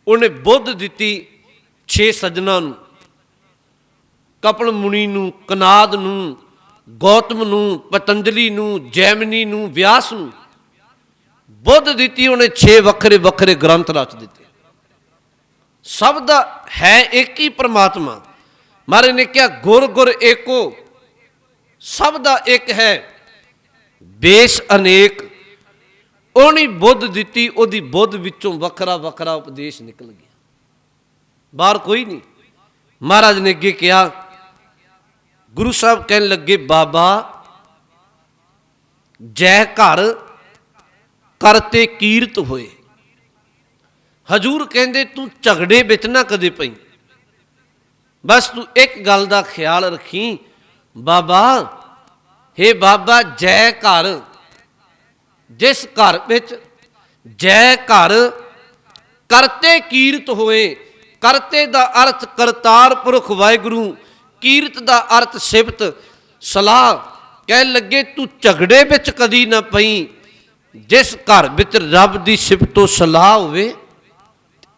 ਉਹਨੇ ਬੁੱਧ ਦਿੱਤੀ 6 ਸੱਜਣਾ ਨੂੰ, ਕਪਲ ਮੁਨੀ ਨੂੰ, ਕਨਾਦ ਨੂੰ, ਗੌਤਮ ਨੂੰ, ਪਤੰਜਲੀ ਨੂੰ, ਜੈਮਨੀ ਨੂੰ, ਵਿਆਸ ਨੂੰ ਬੁੱਧ ਦਿੱਤੀ। ਉਹਨੇ 6 ਵੱਖਰੇ ਵੱਖਰੇ ਗ੍ਰੰਥ ਰਚ ਦਿੱਤੇ। ਸਭ ਦਾ ਹੈ ਇੱਕ ਹੀ ਪਰਮਾਤਮਾ। ਮਹਾਰਾਜ ਨੇ ਕਿਹਾ ਗੁਰ ਗੁਰ ਏਕੋ, ਸਭ ਦਾ ਇੱਕ ਹੈ, ਬੇਸ ਅਨੇਕ। ਉਹਨੇ ਬੁੱਧ ਦਿੱਤੀ, ਉਹਦੀ ਬੁੱਧ ਵਿੱਚੋਂ ਵੱਖਰਾ ਵੱਖਰਾ ਉਪਦੇਸ਼ ਨਿਕਲ ਗਿਆ, ਬਾਹਰ ਕੋਈ ਨਹੀਂ। ਮਹਾਰਾਜ ਨੇ ਅੱਗੇ ਕਿਹਾ, ਗੁਰੂ ਸਾਹਿਬ ਕਹਿਣ ਲੱਗੇ ਬਾਬਾ ਜੈ ਘਰ ਕਰਤੇ ਕੀਰਤ ਹੋਏ। ਹਜੂਰ ਕਹਿੰਦੇ ਤੂੰ ਝਗੜੇ ਵਿੱਚ ਨਾ ਕਦੇ ਪਈ, ਬਸ ਤੂੰ ਇੱਕ ਗੱਲ ਦਾ ਖਿਆਲ ਰੱਖੀ ਬਾਬਾ, ਹੇ ਬਾਬਾ ਜੈ ਘਰ, ਜਿਸ ਘਰ ਵਿੱਚ ਜੈ ਘਰ ਕਰਤੇ ਕੀਰਤ ਹੋਏ। ਕਰਤੇ ਦਾ ਅਰਥ ਕਰਤਾਰ ਪੁਰਖ ਵਾਹਿਗੁਰੂ, ਕੀਰਤ ਦਾ ਅਰਥ ਸਿਫਤ ਸਲਾਹ। ਕਹਿਣ ਲੱਗੇ ਤੂੰ ਝਗੜੇ ਵਿੱਚ ਕਦੀ ਨਾ ਪਈ, ਜਿਸ ਘਰ ਵਿੱਚ ਰੱਬ ਦੀ ਸਿਫਤੋ ਸਲਾਹ ਹੋਵੇ।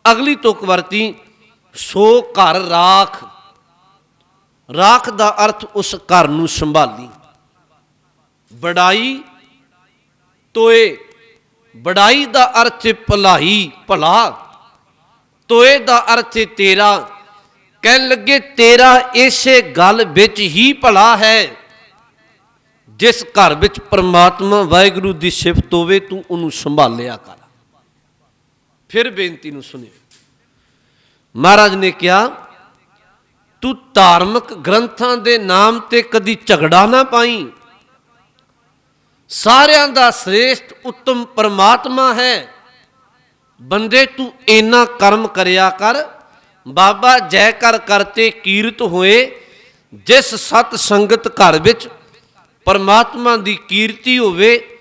ਅਗਲੀ ਤੁਕ ਵਰਤੀ ਸੋ ਘਰ ਰਾਖ। ਰਾਖ ਦਾ ਅਰਥ ਉਸ ਘਰ ਨੂੰ ਸੰਭਾਲੀ। ਬੜਾਈ ਤੋਏ, ਬੜਾਈ ਦਾ ਅਰਥ ਭਲਾਈ, ਭਲਾ। ਤੋਏ ਦਾ ਅਰਥ ਤੇਰਾ। ਕਹਿਣ ਲੱਗੇ ਤੇਰਾ ਇਸੇ ਗੱਲ ਵਿੱਚ ਹੀ ਭਲਾ ਹੈ, ਜਿਸ ਘਰ ਵਿੱਚ ਪਰਮਾਤਮਾ ਵਾਹਿਗੁਰੂ ਦੀ ਸਿਫਤ ਹੋਵੇ ਤੂੰ ਉਹਨੂੰ ਸੰਭਾਲਿਆ ਕਰ। ਫਿਰ ਬੇਨਤੀ ਨੂੰ ਸੁਣਿਓ। ਮਹਾਰਾਜ ਨੇ ਕਿਹਾ ਤੂੰ ਧਾਰਮਿਕ ਗ੍ਰੰਥਾਂ ਦੇ ਨਾਮ ਤੇ ਕਦੀ ਝਗੜਾ ਨਾ ਪਾਈ। ਸਾਰਿਆਂ ਦਾ ਸ੍ਰੇਸ਼ਟ ਉੱਤਮ ਪਰਮਾਤਮਾ ਹੈ। ਬੰਦੇ ਤੂੰ ਇੰਨਾ ਕਰਮ ਕਰਿਆ ਕਰ। ਬਾਬਾ ਜੈ ਕਰ ਕਰਤੇ ਕੀਰਤ ਹੋਏ। ਜਿਸ ਸਤ ਸੰਗਤ ਘਰ ਵਿੱਚ ਪਰਮਾਤਮਾ ਦੀ ਕੀਰਤੀ ਹੋਵੇ,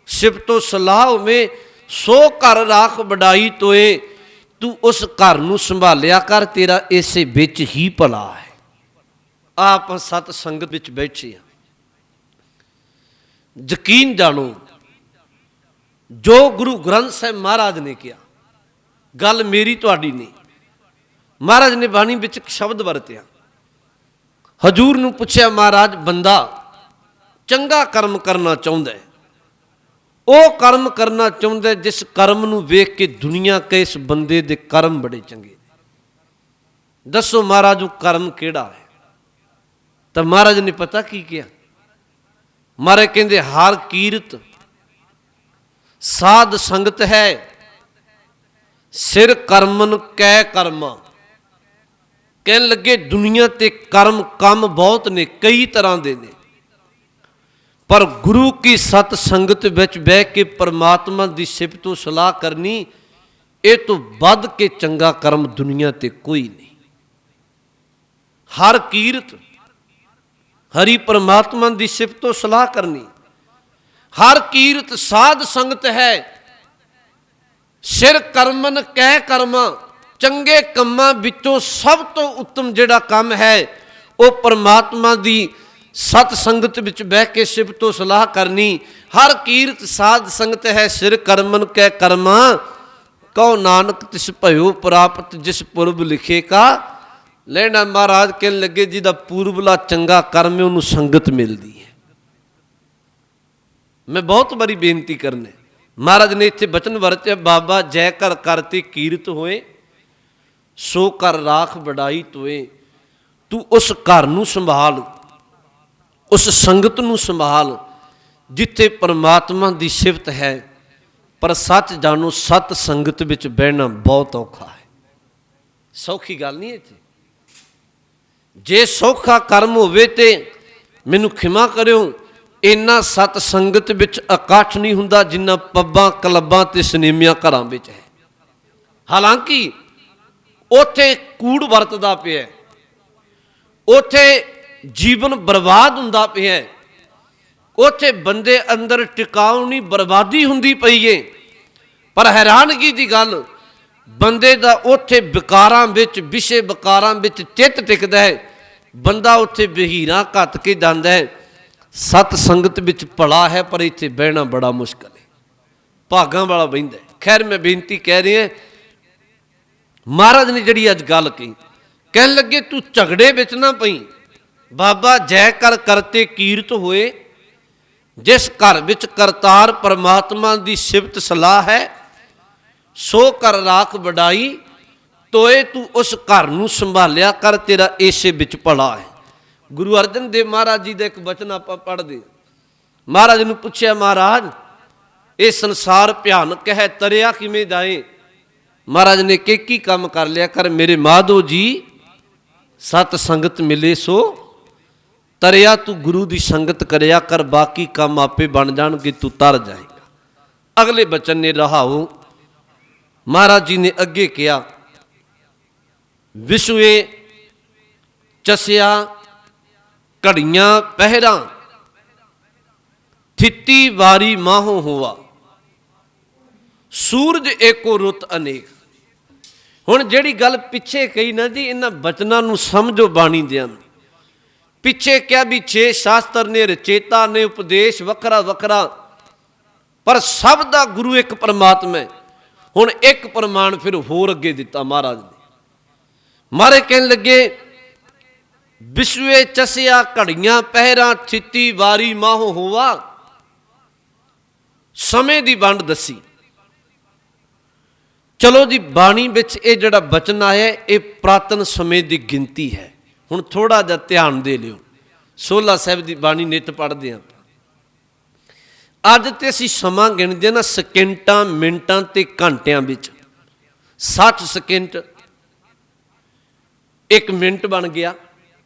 ਸਿਫਤੋ ਸਲਾਹ ਹੋਵੇ, ਸੋ ਘਰ ਰਾਖ ਵਡਾਈ ਤੋਏ। ਤੂੰ ਉਸ ਘਰ ਨੂੰ ਸੰਭਾਲਿਆ ਕਰ, ਤੇਰਾ ਇਸੇ ਵਿੱਚ ਹੀ ਭਲਾ ਹੈ। ਆਪ ਸਤ ਸੰਗਤ ਵਿੱਚ ਬੈਠੇ ਹਾਂ। ਯਕੀਨ ਜਾਣੋ, ਜੋ ਗੁਰੂ ਗ੍ਰੰਥ ਸਾਹਿਬ ਮਹਾਰਾਜ ਨੇ ਕਿਹਾ, ਗੱਲ ਮੇਰੀ ਤੁਹਾਡੀ ਨਹੀਂ। ਮਹਾਰਾਜ ਨੇ ਬਾਣੀ ਵਿੱਚ ਇੱਕ ਸ਼ਬਦ ਵਰਤਿਆ। ਹਜੂਰ ਨੂੰ ਪੁੱਛਿਆ, ਮਹਾਰਾਜ ਬੰਦਾ ਚੰਗਾ ਕਰਮ ਕਰਨਾ ਚਾਹੁੰਦਾ ਹੈ, ਉਹ ਕਰਮ ਕਰਨਾ ਚਾਹੁੰਦਾ ਜਿਸ ਕਰਮ ਨੂੰ ਵੇਖ ਕੇ ਦੁਨੀਆ ਕਹੇ ਇਸ ਬੰਦੇ ਦੇ ਕਰਮ ਬੜੇ ਚੰਗੇ। ਦੱਸੋ ਮਹਾਰਾਜ ਉਹ ਕਰਮ ਕਿਹੜਾ ਹੈ? ਤਾਂ ਮਹਾਰਾਜ ਨੇ ਪਤਾ ਕੀ ਕਿਹਾ? ਮਹਾਰਾਜ ਕਹਿੰਦੇ ਹਰ ਕੀਰਤ ਸਾਧ ਸੰਗਤ ਹੈ, ਸਿਰ ਕਰਮਨ ਕੈ ਕਰਮਾ। ਕਹਿਣ ਲੱਗੇ ਦੁਨੀਆ ਤੇ ਕਰਮ ਕੰਮ ਬਹੁਤ ਨੇ, ਕਈ ਤਰ੍ਹਾਂ ਦੇ ਨੇ, ਪਰ ਗੁਰੂ ਕੀ ਸਤ ਸੰਗਤ ਵਿੱਚ ਬਹਿ ਕੇ ਪਰਮਾਤਮਾ ਦੀ ਸਿਫਤੋ ਸਲਾਹ ਕਰਨੀ, ਇਹ ਤੋਂ ਵੱਧ ਕੇ ਚੰਗਾ ਕਰਮ ਦੁਨੀਆ ਤੇ ਕੋਈ ਨਹੀਂ। ਹਰ ਕੀਰਤ ਹਰੀ ਪਰਮਾਤਮਾ ਦੀ ਸਿਫਤੋ ਸਲਾਹ ਕਰਨੀ, ਹਰ ਕੀਰਤ ਸਾਧ ਸੰਗਤ ਹੈ, ਸਿਰ ਕਰਮਨ ਕਹਿ ਕਰਮਾ। ਚੰਗੇ ਕੰਮਾਂ ਵਿੱਚੋਂ ਸਭ ਤੋਂ ਉੱਤਮ ਜਿਹੜਾ ਕੰਮ ਹੈ ਉਹ ਪਰਮਾਤਮਾ ਦੀ ਸਤ ਸੰਗਤ ਵਿੱਚ ਬਹਿ ਕੇ ਸਿਫਤੋ ਸਲਾਹ ਕਰਨੀ। ਹਰ ਕੀਰਤ ਸਾਧ ਸੰਗਤ ਹੈ, ਸਿਰ ਕਰਮਨ ਕਹਿ ਕਰਮਾ। ਕਹੋ ਨਾਨਕ ਤਿਸ ਭਇਓ ਪ੍ਰਾਪਤ, ਜਿਸ ਪੁਰਬ ਲਿਖੇ ਕਾ ਲੈਣਾ। ਮਹਾਰਾਜ ਕਹਿਣ ਲੱਗੇ ਜਿਹਦਾ ਪੂਰਬਲਾ ਚੰਗਾ ਕਰਮ ਹੈ ਉਹਨੂੰ ਸੰਗਤ ਮਿਲਦੀ ਹੈ। ਮੈਂ ਬਹੁਤ ਵਾਰੀ ਬੇਨਤੀ ਕਰਨੇ, ਮਹਾਰਾਜ ਨੇ ਇੱਥੇ ਬਚਨ ਵਰਤਿਆ, ਬਾਬਾ ਜੈ ਕਰ ਕਰਤੇ ਕੀਰਤ ਹੋਏ, ਸੋ ਕਰ ਰਾਖ ਵਡਾਈ ਤੋਏ। ਤੂੰ ਉਸ ਘਰ ਨੂੰ ਸੰਭਾਲ, ਉਸ ਸੰਗਤ ਨੂੰ ਸੰਭਾਲ ਜਿੱਥੇ ਪਰਮਾਤਮਾ ਦੀ ਸਿਫਤ ਹੈ। ਪਰ ਸੱਚ ਜਾਣੋ, ਸਤ ਸੰਗਤ ਵਿੱਚ ਬਹਿਣਾ ਬਹੁਤ ਔਖਾ ਹੈ, ਸੌਖੀ ਗੱਲ ਨਹੀਂ ਇੱਥੇ। ਜੇ ਸੌਖਾ ਕਰਮ ਹੋਵੇ ਤੇ ਮੈਨੂੰ ਖਿਮਾ ਕਰਿਓ, ਇੰਨਾ ਸਤ ਸੰਗਤ ਵਿੱਚ ਇਕੱਠ ਨਹੀਂ ਹੁੰਦਾ ਜਿੰਨਾ ਪੱਬਾਂ ਕਲੱਬਾਂ ਤੇ ਸਿਨੇਮਿਆਂ ਘਰਾਂ ਵਿੱਚ ਹੈ। ਹਾਲਾਂਕਿ ਉੱਥੇ ਕੂੜ ਵਰਤਦਾ ਪਿਆ, ਉੱਥੇ ਜੀਵਨ ਬਰਬਾਦ ਹੁੰਦਾ ਪਿਆ, ਉੱਥੇ ਬੰਦੇ ਅੰਦਰ ਟਿਕਾਉ ਨਹੀਂ ਬਰਬਾਦੀ ਹੁੰਦੀ ਪਈ ਏ। ਪਰ ਹੈਰਾਨਗੀ ਦੀ ਗੱਲ, ਬੰਦੇ ਦਾ ਉੱਥੇ ਵਿਕਾਰਾਂ ਵਿੱਚ, ਵਿਸ਼ੇ ਵਿਕਾਰਾਂ ਵਿੱਚ ਚਿੱਤ ਟਿਕਦਾ ਹੈ। ਬੰਦਾ ਉੱਥੇ ਬਹੀਰਾਂ ਘੱਤ ਕੇ ਜਾਂਦਾ ਹੈ। ਸਤ ਸੰਗਤ ਵਿੱਚ ਭਲਾ ਹੈ, ਪਰ ਇੱਥੇ ਬਹਿਣਾ ਬੜਾ ਮੁਸ਼ਕਲ ਹੈ, ਭਾਗਾਂ ਵਾਲਾ ਬਹਿੰਦਾ। ਖੈਰ ਮੈਂ ਬੇਨਤੀ ਕਹਿ ਰਿਹਾ, ਮਹਾਰਾਜ ਨੇ ਜਿਹੜੀ ਅੱਜ ਗੱਲ ਕਹੀ, ਕਹਿਣ ਲੱਗੇ ਤੂੰ ਝਗੜੇ ਵਿੱਚ ਨਾ ਪਈ। ਬਾਬਾ ਜੈ ਕਰ ਕਰਤੇ ਕੀਰਤ ਹੋਏ। ਜਿਸ ਘਰ ਵਿੱਚ ਕਰਤਾਰ ਪਰਮਾਤਮਾ ਦੀ ਸਿਫਤ ਸਲਾਹ ਹੈ, ਸੋ ਕਰ ਰਾਖ ਵਡਾਈ ਤੋਏ। ਤੂੰ ਉਸ ਘਰ ਨੂੰ ਸੰਭਾਲਿਆ ਕਰ, ਤੇਰਾ ਇਸੇ ਵਿੱਚ ਭਲਾ ਹੈ। ਗੁਰੂ ਅਰਜਨ ਦੇਵ ਮਹਾਰਾਜ ਜੀ ਦਾ ਇੱਕ ਬਚਨ ਆਪਾਂ ਪੜ੍ਹਦੇ। ਮਹਾਰਾਜ ਨੂੰ ਪੁੱਛਿਆ, ਮਹਾਰਾਜ ਇਹ ਸੰਸਾਰ ਭਿਆਨਕ ਹੈ, ਤਰਿਆ ਕਿਵੇਂ ਜਾਏ? ਮਹਾਰਾਜ ਨੇ ਕਿ ਕੀ ਕੰਮ ਕਰ ਲਿਆ ਕਰ ਮੇਰੇ ਮਾਧੋ ਜੀ, ਸਤ ਸੰਗਤ ਮਿਲੇ ਸੋ ਤਰਿਆ। ਤੂੰ ਗੁਰੂ ਦੀ ਸੰਗਤ ਕਰਿਆ ਕਰ, ਬਾਕੀ ਕੰਮ ਆਪੇ ਬਣ ਜਾਣਗੇ, ਤੂੰ ਤਰ ਜਾਏਗਾ। ਅਗਲੇ ਬਚਨ ਨੇ ਰਹਾਓ, ਮਹਾਰਾਜ ਜੀ ਨੇ ਅੱਗੇ ਕਿਹਾ, ਵਿਸੂਏ ਚਸਿਆ ਘੜੀਆਂ ਪਹਿਰਾਂ, ਥਿੱਤੀ ਵਾਰੀ ਮਾਹੋ ਹੋਆ। ਸੂਰਜ ਏਕੋ ਰੁੱਤ ਅਨੇਕ। ਹੁਣ ਜਿਹੜੀ ਗੱਲ ਪਿੱਛੇ ਕਹੀ ਨਾ ਜੀ, ਇਹਨਾਂ ਬਚਨਾਂ ਨੂੰ ਸਮਝੋ ਬਾਣੀ ਦਿਆਂ। ਪਿੱਛੇ ਕਿਹਾ ਵੀ 6 ਸ਼ਾਸਤਰ ਨੇ, ਰਚੇਤਾ ਨੇ, ਉਪਦੇਸ਼ ਵੱਖਰਾ ਵੱਖਰਾ, ਪਰ ਸਭ ਦਾ ਗੁਰੂ ਇੱਕ ਪਰਮਾਤਮਾ ਹੈ। ਹੁਣ ਇੱਕ ਪ੍ਰਮਾਣ ਫਿਰ ਹੋਰ ਅੱਗੇ ਦਿੱਤਾ ਮਹਾਰਾਜ ਨੇ। ਮਹਾਰਾਜ ਕਹਿਣ ਲੱਗੇ, ਵਿਸਵੇ ਚਸਿਆ ਘੜੀਆਂ ਪਹਿਰਾਂ, ਥਿੱਤੀ ਵਾਰੀ ਮਾਹੋ ਹੋਵਾ। ਸਮੇਂ ਦੀ ਵੰਡ ਦੱਸੀ। ਚਲੋ ਜੀ, ਬਾਣੀ ਵਿੱਚ ਇਹ ਜਿਹੜਾ ਬਚਨ ਆਇਆ ਇਹ ਪੁਰਾਤਨ ਸਮੇਂ ਦੀ ਗਿਣਤੀ ਹੈ। ਹੁਣ ਥੋੜਾ ਜਿਹਾ ਧਿਆਨ ਦੇ ਲਿਓ। ਸੋਲਾ ਸਾਹਿਬ ਦੀ ਬਾਣੀ ਨਿੱਤ ਪੜ੍ਹਦੇ ਹਾਂ। ਅੱਜ ਤੇ ਅਸੀਂ ਸਮਾਂ ਗਿਣਦੇ ਨਾ ਸਕਿੰਟਾਂ, ਮਿੰਟਾਂ ਤੇ ਘੰਟਿਆਂ ਵਿੱਚ। 60 ਸਕਿੰਟ 1 ਮਿੰਟ ਬਣ ਗਿਆ,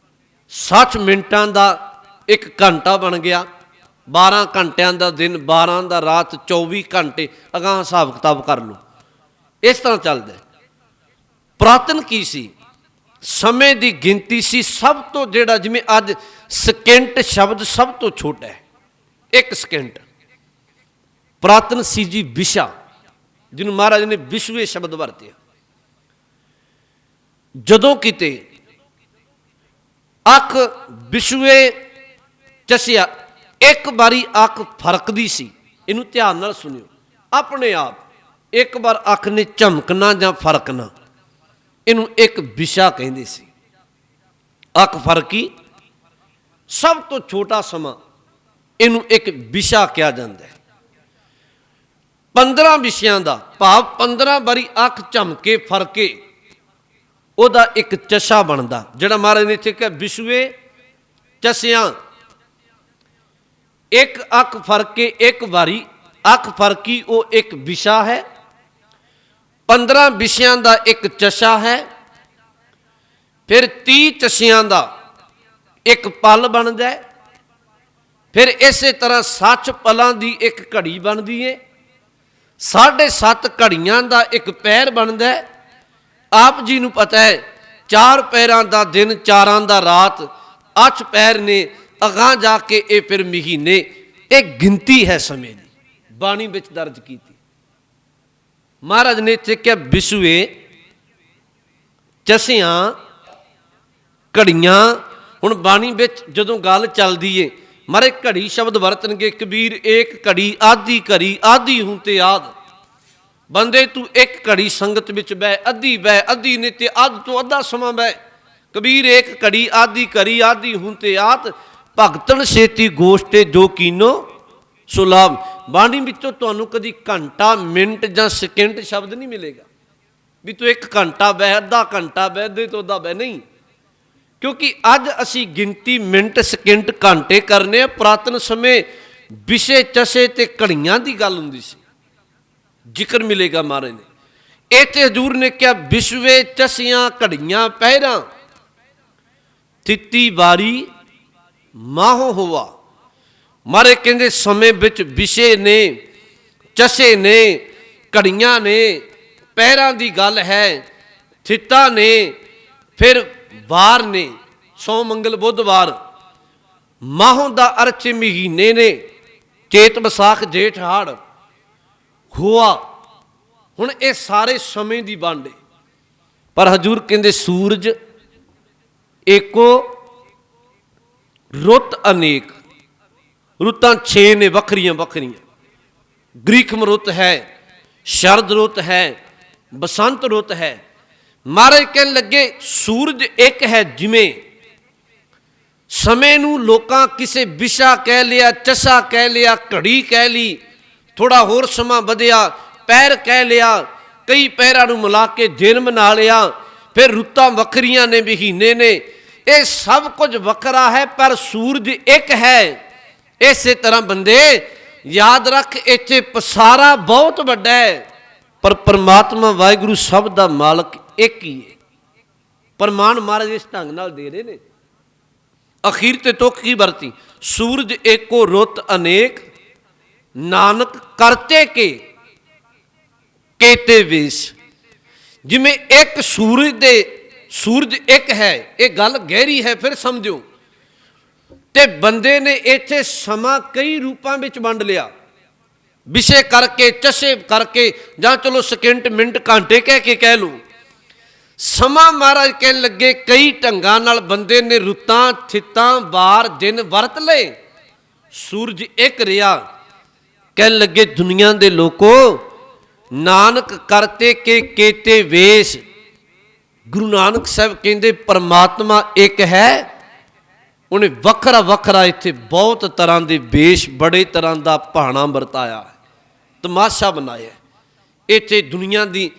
60 ਮਿੰਟਾਂ ਦਾ 1 ਘੰਟਾ ਬਣ ਗਿਆ, 12 ਘੰਟਿਆਂ ਦਾ ਦਿਨ, 12 ਦਾ ਰਾਤ, 24 ਘੰਟੇ, ਅਗਾਂਹ ਹਿਸਾਬ ਕਿਤਾਬ ਕਰ ਲਓ। ਇਸ ਤਰ੍ਹਾਂ ਚੱਲਦਾ। ਪੁਰਾਤਨ ਕੀ ਸੀ? ਸਮੇਂ ਦੀ ਗਿਣਤੀ ਸੀ। ਸਭ ਤੋਂ ਜਿਹੜਾ ਜਿਵੇਂ ਅੱਜ ਸਕਿੰਟ ਸ਼ਬਦ ਸਭ ਤੋਂ ਛੋਟਾ ਹੈ, 1 ਸਕਿੰਟ। ਪੁਰਾਤਨ ਸੀ ਜੀ ਵਿਸ਼ਾ, ਜਿਹਨੂੰ ਮਹਾਰਾਜ ਨੇ ਵਿਸ਼ਵੇ ਸ਼ਬਦ ਵਰਤਿਆ। ਜਦੋਂ ਕਿਤੇ ਅੱਖ ਵਿਸ਼ਵੇ ਚਸਿਆ, ਇੱਕ ਵਾਰੀ ਅੱਖ ਫਰਕਦੀ ਸੀ। ਇਹਨੂੰ ਧਿਆਨ ਨਾਲ ਸੁਣਿਓ। ਆਪਣੇ ਆਪ ਇੱਕ ਵਾਰ ਅੱਖ ਨੇ ਝਮਕਣਾ ਜਾਂ ਫਰਕਣਾ, ਇਹਨੂੰ ਇੱਕ ਵਿਸ਼ਾ ਕਹਿੰਦੇ ਸੀ। ਅੱਖ ਫਰਕੀ, ਸਭ ਤੋਂ ਛੋਟਾ ਸਮਾਂ, ਇਹਨੂੰ ਇੱਕ ਵਿਸ਼ਾ ਕਿਹਾ ਜਾਂਦਾ ਹੈ। 15 ਵਿਸ਼ਿਆਂ ਦਾ ਭਾਵ 15 ਵਾਰੀ ਅੱਖ ਝਮਕੇ ਫਰਕੇ, ਉਹਦਾ ਇੱਕ ਚਸ਼ਾ ਬਣਦਾ, ਜਿਹੜਾ ਮਹਾਰਾਜ ਨੇ ਇੱਥੇ ਕਿਹਾ ਵਿਸ਼ਵੇ ਚਸਿਆਂ। ਇੱਕ ਅੱਖ ਫਰਕੇ, ਇੱਕ ਵਾਰੀ ਅੱਖ ਫਰਕੀ, ਉਹ ਇੱਕ ਵਿਸ਼ਾ ਹੈ। 15 ਵਿਸ਼ਿਆਂ ਦਾ ਇੱਕ ਚਸ਼ਾ ਹੈ। ਫਿਰ 30 ਚਸ਼ਿਆਂ ਦਾ ਇੱਕ ਪਲ ਬਣਦਾ ਹੈ। ਫਿਰ ਇਸੇ ਤਰ੍ਹਾਂ 60 ਪਲਾਂ ਦੀ ਇੱਕ ਘੜੀ ਬਣਦੀ ਹੈ। 7.5 ਘੜੀਆਂ ਦਾ ਇੱਕ ਪੈਰ ਬਣਦਾ ਹੈ। ਆਪ ਜੀ ਨੂੰ ਪਤਾ ਹੈ 4 ਪੈਰਾਂ ਦਾ ਦਿਨ, 4 ਦਾ ਰਾਤ, 8 ਪੈਰ ਨੇ, ਅਗਾਂਹ ਜਾ ਕੇ ਇਹ ਫਿਰ ਮਹੀਨੇ। ਇਹ ਗਿਣਤੀ ਹੈ ਸਮੇਂ ਦੀ, ਬਾਣੀ ਵਿੱਚ ਦਰਜ ਕੀਤੀ। ਮਹਾਰਾਜ ਨੇ ਇੱਥੇ ਕਿਹਾ ਵਿਸ਼ਵੇ ਚਸਿਆਂ ਘੜੀਆਂ। ਹੁਣ ਬਾਣੀ ਵਿੱਚ ਜਦੋਂ ਗੱਲ ਚੱਲਦੀ ਏ, ਮਹਾਰਾਜ ਘੜੀ ਸ਼ਬਦ ਵਰਤਣਗੇ। ਕਬੀਰ ਏਕ ਘੜੀ ਆਧੀ ਘੜੀ, ਆਧੀ ਹੂੰ ਤੇ ਆਦ। ਬੰਦੇ ਤੂੰ ਇੱਕ ਘੜੀ ਸੰਗਤ ਵਿੱਚ ਬਹਿ, ਅੱਧੀ ਬਹਿ, ਅੱਧੀ ਨੇ ਤੇ ਅੱਧ ਤੋਂ ਅੱਧਾ ਸਮਾਂ ਬਹਿ। ਕਬੀਰ ਏਕ ਘੜੀ ਆਧੀ ਘੜੀ, ਆਧੀ ਹੂੰ ਤੇ ਆਤ। ਭਗਤਨ ਛੇਤੀ ਗੋਸ਼ਟੇ ਜੋ ਕੀਨੋ ਸੋ ਲਾਭ। ਬਾਣੀ ਵਿੱਚੋਂ ਤੁਹਾਨੂੰ ਕਦੀ ਘੰਟਾ, ਮਿੰਟ ਜਾਂ ਸਕਿੰਟ ਸ਼ਬਦ ਨਹੀਂ ਮਿਲੇਗਾ ਵੀ ਤੂੰ 1 ਘੰਟਾ ਬਹਿ, ਅੱਧਾ ਘੰਟਾ ਬਹਿ, ਅੱਧੇ ਤੋਂ ਅੱਧਾ ਬਹਿ, ਨਹੀਂ। ਕਿਉਂਕਿ ਅੱਜ ਅਸੀਂ ਗਿਣਤੀ ਮਿੰਟ, ਸਕਿੰਟ, ਘੰਟੇ ਕਰਨੇ ਆ। ਪੁਰਾਤਨ ਸਮੇਂ ਵਿਸ਼ੇ ਚਸੇ ਤੇ ਘੜੀਆਂ ਦੀ ਗੱਲ ਹੁੰਦੀ ਸੀ। ਜ਼ਿਕਰ ਮਿਲੇਗਾ ਮਹਾਰਾਜ ਨੇ ਇੱਥੇ। ਹਜ਼ੂਰ ਨੇ ਕਿਹਾ ਵਿਸ਼ਵੇ ਚਸਿਆਂ ਘੜੀਆਂ ਪਹਿਰਾਂ, ਥਿੱਤੀ ਵਾਰੀ ਮਾਹੋ ਹੋਆ। ਮਹਾਰਾਜ ਕਹਿੰਦੇ ਸਮੇਂ ਵਿੱਚ ਵਿਸ਼ੇ ਨੇ, ਚਸੇ ਨੇ, ਘੜੀਆਂ ਨੇ, ਪਹਿਰਾਂ ਦੀ ਗੱਲ ਹੈ, ਥਿੱਤਾਂ ਨੇ, ਫਿਰ ਵਾਰ ਨੇ, ਸੋਮ ਮੰਗਲ ਬੁੱਧਵਾਰ। ਮਾਹੋਂ ਦਾ ਅਰਥ ਮਹੀਨੇ ਨੇ, ਚੇਤ ਵਿਸਾਖ ਜੇਠ ਹਾੜ ਹੋਆ। ਹੁਣ ਇਹ ਸਾਰੇ ਸਮੇਂ ਦੀ ਵੰਡ ਹੈ। ਪਰ ਹਜ਼ੂਰ ਕਹਿੰਦੇ ਸੂਰਜ ਏਕੋ, ਰੁੱਤ ਅਨੇਕ। ਰੁੱਤਾਂ 6 ਨੇ, ਵੱਖਰੀਆਂ ਵੱਖਰੀਆਂ। ਗ੍ਰੀਖਮ ਰੁੱਤ ਹੈ, ਸ਼ਰਦ ਰੁੱਤ ਹੈ, ਬਸੰਤ ਰੁੱਤ ਹੈ। ਮਹਾਰਾਜ ਕਹਿਣ ਲੱਗੇ ਸੂਰਜ ਇੱਕ ਹੈ। ਜਿਵੇਂ ਸਮੇਂ ਨੂੰ ਲੋਕਾਂ ਕਿਸੇ ਵਿਸ਼ਾ ਕਹਿ ਲਿਆ, ਚਸ਼ਾ ਕਹਿ ਲਿਆ, ਘੜੀ ਕਹਿ ਲਈ, ਥੋੜਾ ਹੋਰ ਸਮਾਂ ਵਧਿਆ, ਪੈਰ ਕਹਿ ਲਿਆ, ਕਈ ਪੈਰਾਂ ਨੂੰ ਮਿਲਾ ਕੇ ਦਿਨ ਬਣਾ ਲਿਆ। ਫਿਰ ਰੁੱਤਾਂ ਵੱਖਰੀਆਂ ਨੇ, ਮਹੀਨੇ ਨੇ, ਇਹ ਸਭ ਕੁਝ ਵੱਖਰਾ ਹੈ, ਪਰ ਸੂਰਜ ਇੱਕ ਹੈ। ਇਸੇ ਤਰ੍ਹਾਂ ਬੰਦੇ ਯਾਦ ਰੱਖ, ਇੱਥੇ ਪਸਾਰਾ ਬਹੁਤ ਵੱਡਾ ਹੈ, ਪਰ ਪਰਮਾਤਮਾ ਵਾਹਿਗੁਰੂ ਸਭ ਦਾ ਮਾਲਕ ਇੱਕ ਹੀ ਹੈ। ਪ੍ਰਮਾਣ ਮਹਾਰਾਜ ਇਸ ਢੰਗ ਨਾਲ ਦੇ ਰਹੇ ਨੇ। ਅਖੀਰ ਤੇ ਤੁਕ ਕੀ ਵਰਤੀ? ਸੂਰਜ ਏਕੋ ਰੁੱਤ ਅਨੇਕ, ਨਾਨਕ ਕਰਤੇ ਕੇ ਕੇਤੇ ਵੇਸ। ਜਿਵੇਂ ਇੱਕ ਸੂਰਜ ਇੱਕ ਹੈ, ਇਹ ਗੱਲ ਗਹਿਰੀ ਹੈ, ਫਿਰ ਸਮਝੋ। ਤੇ ਬੰਦੇ ਨੇ ਇੱਥੇ ਸਮਾਂ ਕਈ ਰੂਪਾਂ ਵਿੱਚ ਵੰਡ ਲਿਆ, ਵਿਸ਼ੇ ਕਰਕੇ, ਚਸ਼ੇ ਕਰਕੇ, ਜਾਂ ਚਲੋ ਸਕਿੰਟ, ਮਿੰਟ, ਘੰਟੇ ਕਹਿ ਕੇ ਕਹਿ ਲਓ। ਸਮਾਂ ਮਹਾਰਾਜ ਕਹਿਣ ਲੱਗੇ ਕਈ ਢੰਗਾਂ ਨਾਲ ਬੰਦੇ ਨੇ ਰੁੱਤਾਂ, ਥਿੱਤਾਂ, ਵਾਰ, ਦਿਨ ਵਰਤ ਲਏ। ਸੂਰਜ ਇੱਕ ਰਿਹਾ। ਕਹਿਣ ਲੱਗੇ ਦੁਨੀਆ ਦੇ ਲੋਕੋ, ਨਾਨਕ ਕਰਤੇ ਕੇ ਕੇਤੇ ਵੇਸ। ਗੁਰੂ ਨਾਨਕ ਸਾਹਿਬ ਕਹਿੰਦੇ ਪਰਮਾਤਮਾ ਇੱਕ ਹੈ, ਉਹਨੇ ਵੱਖਰਾ ਵੱਖਰਾ ਇੱਥੇ ਬਹੁਤ ਤਰ੍ਹਾਂ ਦੇ ਵੇਸ਼, ਬੜੇ ਤਰ੍ਹਾਂ ਦਾ ਭਾਣਾ ਵਰਤਾਇਆ, ਤਮਾਸ਼ਾ ਬਣਾਇਆ, ਇੱਥੇ ਦੁਨੀਆ ਦੀ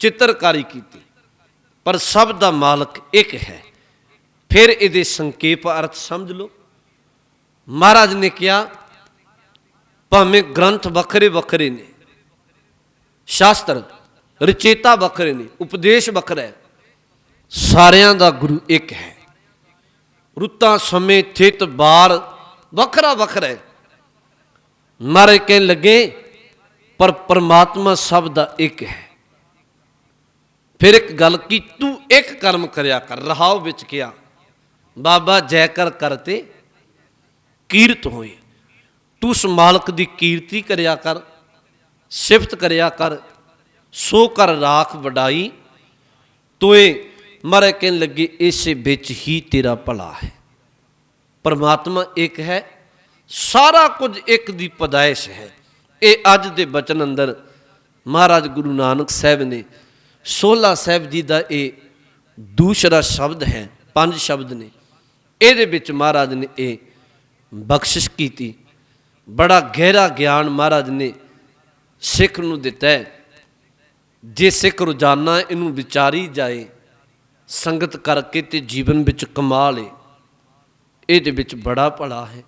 ਚਿੱਤਰਕਾਰੀ ਕੀਤੀ, ਪਰ ਸਭ ਦਾ ਮਾਲਕ ਇੱਕ ਹੈ। ਫਿਰ ਇਹਦੇ ਸੰਖੇਪ ਅਰਥ ਸਮਝ ਲਓ। ਮਹਾਰਾਜ ਨੇ ਕਿਹਾ ਭਾਵੇਂ ਗ੍ਰੰਥ ਵੱਖਰੇ ਵੱਖਰੇ ਨੇ, ਸ਼ਾਸਤਰ ਰਚੇਤਾ ਵੱਖਰੇ ਨੇ, ਉਪਦੇਸ਼ ਵੱਖਰਾ ਹੈ, ਸਾਰਿਆਂ ਦਾ ਗੁਰੂ ਇੱਕ ਹੈ। ਰੁੱਤਾਂ, ਸਮੇਂ, ਥਿੱਤ, ਵਾਰ ਵੱਖਰਾ ਵੱਖਰਾ ਹੈ, महाराज कहने लगे पर परमात्मा सब दा एक है। फिर एक गल की, तू एक कर्म करया कर। रहाव विच किया बाबा जयकर करते कीरत होए। तू उस मालक दी कीर्ति करया कर, सिफत करया कर, सो कर राख वडाई तोए। महाराज कहने लगे इसे बिच ही तेरा भला है। परमात्मा एक है, सारा कुछ एक दी पैदाइश है। ये अज दे बचन अंदर महाराज गुरु नानक साहब ने सोहला साहब जी का ये दूसरा शब्द है, 5 शब्द ने ये विच महाराज ने ये बख्शिश की। बड़ा गहरा ज्ञान महाराज ने सिख नूं दिता है। जे सिख रोजाना इनू विचारी जाए, संगत करके ते जीवन विच कमा ले, ये विच बड़ा भला है।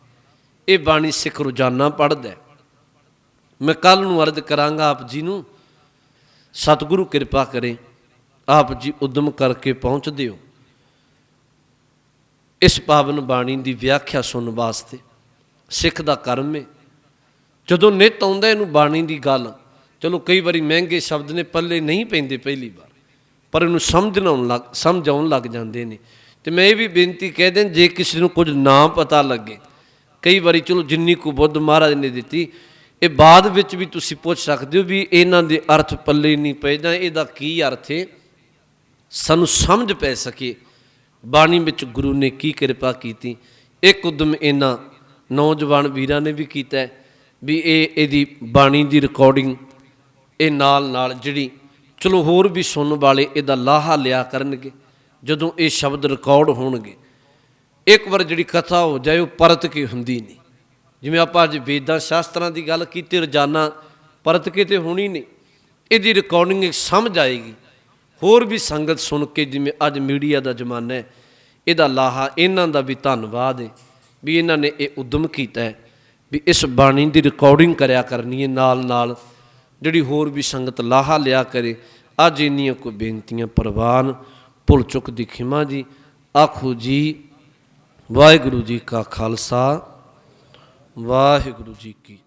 ये बाणी सिख रोजाना पढ़दा है। मैं कल नूं अर्ज करांगा आप जी नूं, सतगुरु कृपा करे आप जी उद्यम करके पहुँचते हो इस पावन बाणी की व्याख्या सुनने वास्ते। सिख का कर्म है, जदों नित आउंदा इनू बाणी की गल, चलो कई बारी महंगे शब्द ने पल्ले नहीं पैंदे पहली बार, पर इनू समझ आउण लग जाते हैं। तो मैं ये भी बेनती कह दें, जे किसी को कुछ ना पता लगे, कई बारी चलो जिन्नी को बुद्ध महाराज ने दी ये बाद विच भी तुसी पुछ सकते हो भी इन्हां दे अर्थ पल्ले नहीं पे, जां इहदा की अर्थ है, सानू समझ पै सके बाणी विच गुरु ने की कृपा की। एक उद्यम इन्हां नौजवान वीरां ने भी कीता है भी इहदी बाणी दी रिकॉर्डिंग ये नाल नाल जिहड़ी चलो होर भी सुनने वाले इहदा लाहा लिया करनगे जदों ये शब्द रिकॉर्ड होणगे। एक बार जिहड़ी कथा हो जाए वो परत के हुंदी नहीं। जिवें आपां अज वेदां शास्त्रां की गल कीती, रोजाना परत के तो होनी नहीं, इहदी रिकॉर्डिंग समझ आएगी। होर भी संगत सुन के, जिवें अज मीडिया का जमाना है, इहदा लाहा इन्हां दा भी धन्नवाद है भी इन्हां ने ये उद्यम कीता है भी इस बाणी की रिकॉर्डिंग करया करनी है, नाल नाल जिहड़ी होर भी संगत लाहा लिया करे। अज इन्नियां कोई बेनतियां प्रवान, भुल चुक दी खिमा जी। आखो जी वाहिगुरू जी का खालसा, वाहिगुरू जी की